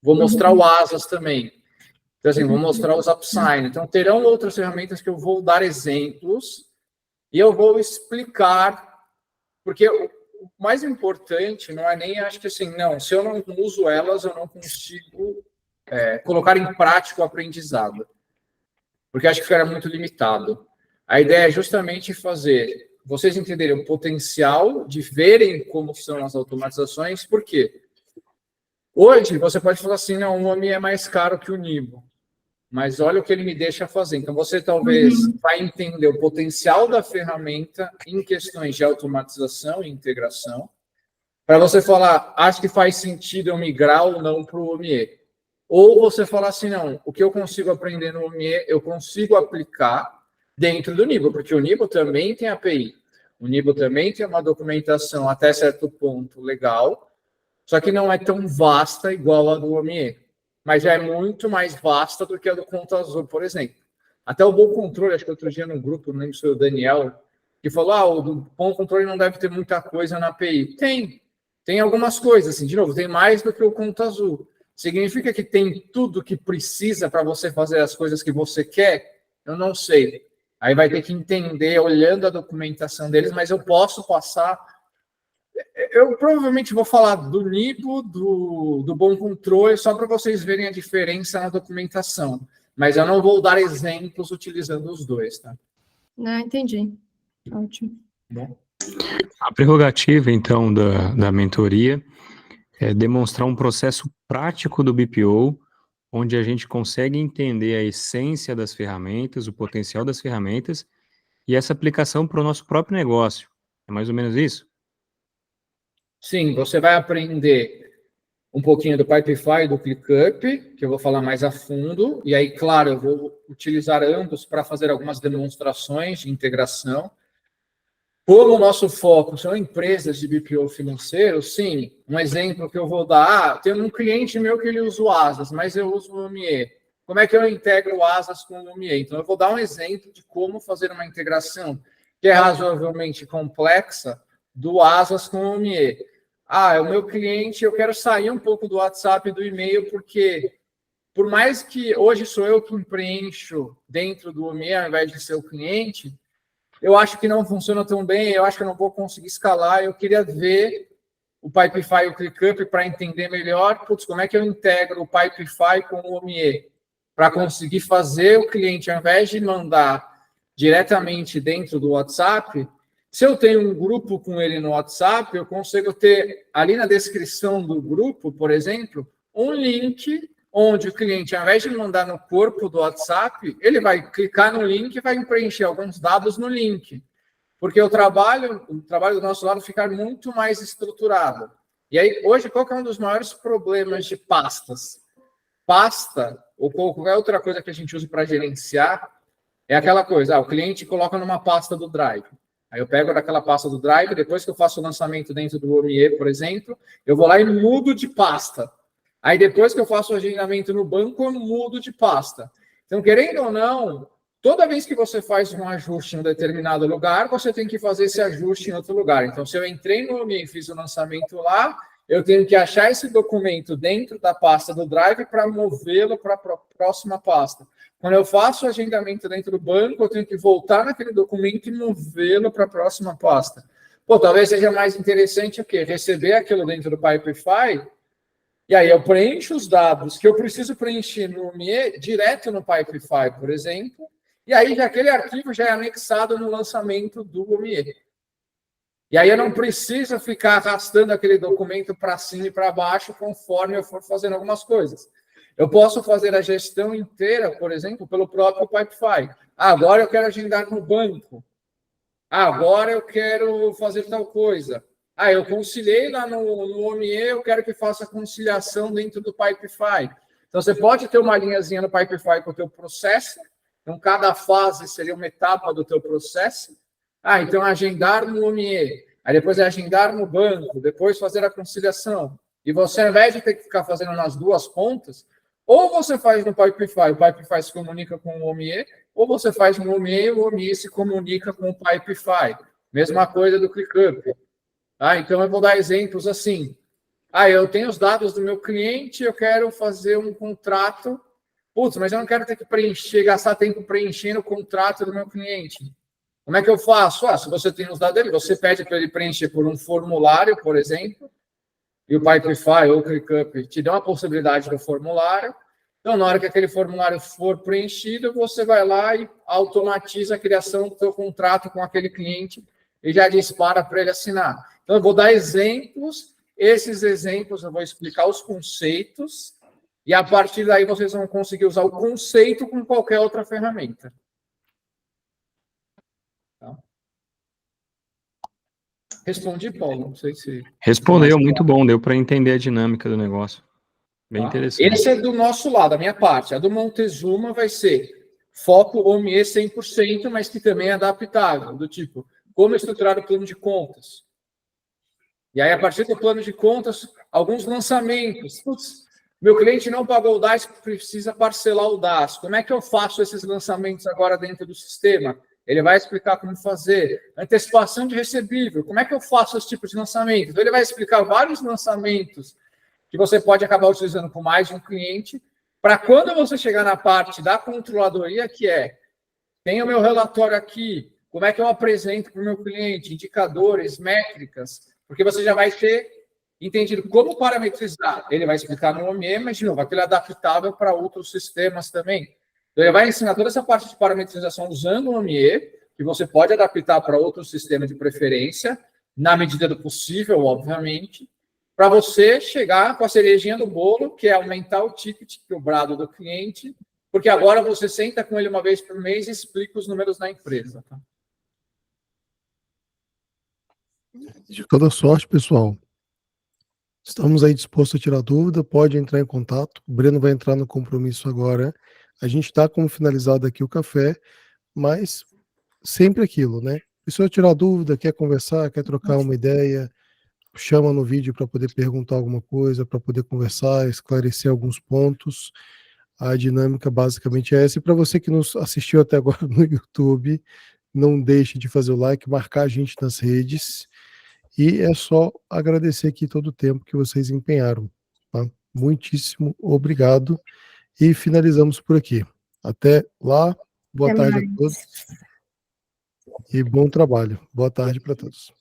Vou mostrar o ASAS também. Então, assim, vou mostrar os UpSign. Então, terão outras ferramentas que eu vou dar exemplos e eu vou explicar, porque o mais importante não é nem, acho que assim, não, se eu não uso elas, eu não consigo colocar em prática o aprendizado, porque acho que fica muito limitado. A ideia é justamente fazer vocês entenderem o potencial de verem como são as automatizações, por quê? Hoje, você pode falar assim, não, o OME é mais caro que o Nibo, mas olha o que ele me deixa fazer. Então, você talvez vai entender o potencial da ferramenta em questões de automatização e integração, para você falar, acho que faz sentido eu migrar ou não para o OME. Ou você falar assim, não, o que eu consigo aprender no OME, eu consigo aplicar dentro do Nibo, porque o Nibo também tem API. O Nibo também tem uma documentação até certo ponto legal, só que não é tão vasta igual a do OME, mas já é muito mais vasta do que a do Conta Azul, por exemplo. Até o Bom Controle, acho que outro dia no grupo, não lembro se foi o Daniel, que falou, o do Bom Controle não deve ter muita coisa na API. Tem algumas coisas, assim, de novo, tem mais do que o Conta Azul. Significa que tem tudo que precisa para você fazer as coisas que você quer? Eu não sei. Aí vai ter que entender, olhando a documentação deles, mas eu posso passar... Eu provavelmente vou falar do Nibo, do Bom Controle, só para vocês verem a diferença na documentação. Mas eu não vou dar exemplos utilizando os dois, tá? Não, entendi. Ótimo. Bom. A prerrogativa, então, da mentoria é demonstrar um processo prático do BPO, onde a gente consegue entender a essência das ferramentas, o potencial das ferramentas e essa aplicação para o nosso próprio negócio. É mais ou menos isso? Sim, você vai aprender um pouquinho do Pipefy e do ClickUp, que eu vou falar mais a fundo, e aí, claro, eu vou utilizar ambos para fazer algumas demonstrações de integração. Como o nosso foco são empresas de BPO financeiro, sim, um exemplo que eu vou dar, tem um cliente meu que ele usa o Asas, mas eu uso o OMIE. Como é que eu integro o Asas com o OMIE? Então, eu vou dar um exemplo de como fazer uma integração que é razoavelmente complexa do Asas com o OMIE. É o meu cliente, eu quero sair um pouco do WhatsApp e do e-mail, porque por mais que hoje sou eu que preencho dentro do OMIE, ao invés de ser o cliente, eu acho que não funciona tão bem, eu acho que eu não vou conseguir escalar, eu queria ver o Pipefy e o ClickUp para entender melhor, como é que eu integro o Pipefy com o OMIE, para conseguir fazer o cliente, ao invés de mandar diretamente dentro do WhatsApp, se eu tenho um grupo com ele no WhatsApp, eu consigo ter ali na descrição do grupo, por exemplo, um link onde o cliente, ao invés de mandar no corpo do WhatsApp, ele vai clicar no link e vai preencher alguns dados no link. Porque o trabalho do nosso lado fica muito mais estruturado. E aí, hoje, qual que é um dos maiores problemas de pastas? Pasta, ou qualquer outra coisa que a gente usa para gerenciar, é aquela coisa, o cliente coloca numa pasta do Drive. Aí eu pego daquela pasta do Drive, depois que eu faço o lançamento dentro do OMIE, por exemplo, eu vou lá e mudo de pasta. Aí depois que eu faço o agendamento no banco, eu mudo de pasta. Então, querendo ou não, toda vez que você faz um ajuste em um determinado lugar, você tem que fazer esse ajuste em outro lugar. Então, se eu entrei no OMIE e fiz o lançamento lá, eu tenho que achar esse documento dentro da pasta do Drive para movê-lo para a próxima pasta. Quando eu faço o agendamento dentro do banco, eu tenho que voltar naquele documento e movê-lo para a próxima pasta. Talvez seja mais interessante o quê? Receber aquilo dentro do Pipefy, e aí eu preencho os dados que eu preciso preencher no OMIE, direto no Pipefy, por exemplo, e aí aquele arquivo já é anexado no lançamento do OMIE. E aí eu não preciso ficar arrastando aquele documento para cima e para baixo conforme eu for fazendo algumas coisas. Eu posso fazer a gestão inteira, por exemplo, pelo próprio Pipefy. Agora eu quero agendar no banco. Agora eu quero fazer tal coisa. Eu conciliei lá no OMIE, eu quero que faça a conciliação dentro do Pipefy. Então, você pode ter uma linhazinha no Pipefy com o teu processo. Então, cada fase seria uma etapa do teu processo. Então, agendar no OMIE. Aí, depois é agendar no banco. Depois, fazer a conciliação. E você, ao invés de ter que ficar fazendo nas duas pontas, ou você faz no Pipefy, o Pipefy se comunica com o OMIE, ou você faz no OMIE e o OMIE se comunica com o Pipefy. Mesma coisa do ClickUp. Então, eu vou dar exemplos assim. Eu tenho os dados do meu cliente, eu quero fazer um contrato. Mas eu não quero ter que preencher, gastar tempo preenchendo o contrato do meu cliente. Como é que eu faço? Se você tem os dados dele, você pede para ele preencher por um formulário, por exemplo, e o Pipefy ou o ClickUp te dá uma possibilidade do formulário. Então, na hora que aquele formulário for preenchido, você vai lá e automatiza a criação do seu contrato com aquele cliente e já dispara para ele assinar. Então, eu vou dar exemplos. Esses exemplos eu vou explicar os conceitos e, a partir daí, vocês vão conseguir usar o conceito com qualquer outra ferramenta. Tá? Respondi, Paulo? Não sei se... Respondeu, muito bom. Deu para entender a dinâmica do negócio. Bem interessante. Esse é do nosso lado, a minha parte. A do Montezuma vai ser foco OMIE 100%, mas que também é adaptável, do tipo, como estruturar o plano de contas. E aí, a partir do plano de contas, alguns lançamentos. Meu cliente não pagou o DAS, precisa parcelar o DAS. Como é que eu faço esses lançamentos agora dentro do sistema? Ele vai explicar como fazer. Antecipação de recebível. Como é que eu faço esse tipo de lançamento? Então, ele vai explicar vários lançamentos que você pode acabar utilizando com mais de um cliente, para quando você chegar na parte da controladoria, que é, tem o meu relatório aqui, como é que eu apresento para o meu cliente, indicadores, métricas, porque você já vai ter entendido como parametrizar. Ele vai explicar no OMIE, mas, de novo, aquilo é adaptável para outros sistemas também. Então, ele vai ensinar toda essa parte de parametrização usando o OMIE, que você pode adaptar para outro sistema de preferência, na medida do possível, obviamente, para você chegar com a cerejinha do bolo, que é aumentar o ticket cobrado do cliente, porque agora você senta com ele uma vez por mês e explica os números da empresa. Tá? De toda sorte, pessoal. Estamos aí dispostos a tirar dúvida, pode entrar em contato. O Breno vai entrar no compromisso agora. A gente está como finalizado aqui o café, mas sempre aquilo, né? A pessoa tirar dúvida, quer conversar, quer trocar uma ideia, chama no vídeo para poder perguntar alguma coisa, para poder conversar, esclarecer alguns pontos. A dinâmica basicamente é essa. E para você que nos assistiu até agora no YouTube, não deixe de fazer o like, marcar a gente nas redes. E é só agradecer aqui todo o tempo que vocês empenharam. Tá? Muitíssimo obrigado. E finalizamos por aqui. Até lá. Boa Até tarde mais. a todos. E bom trabalho. Boa tarde para todos.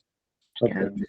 Ok.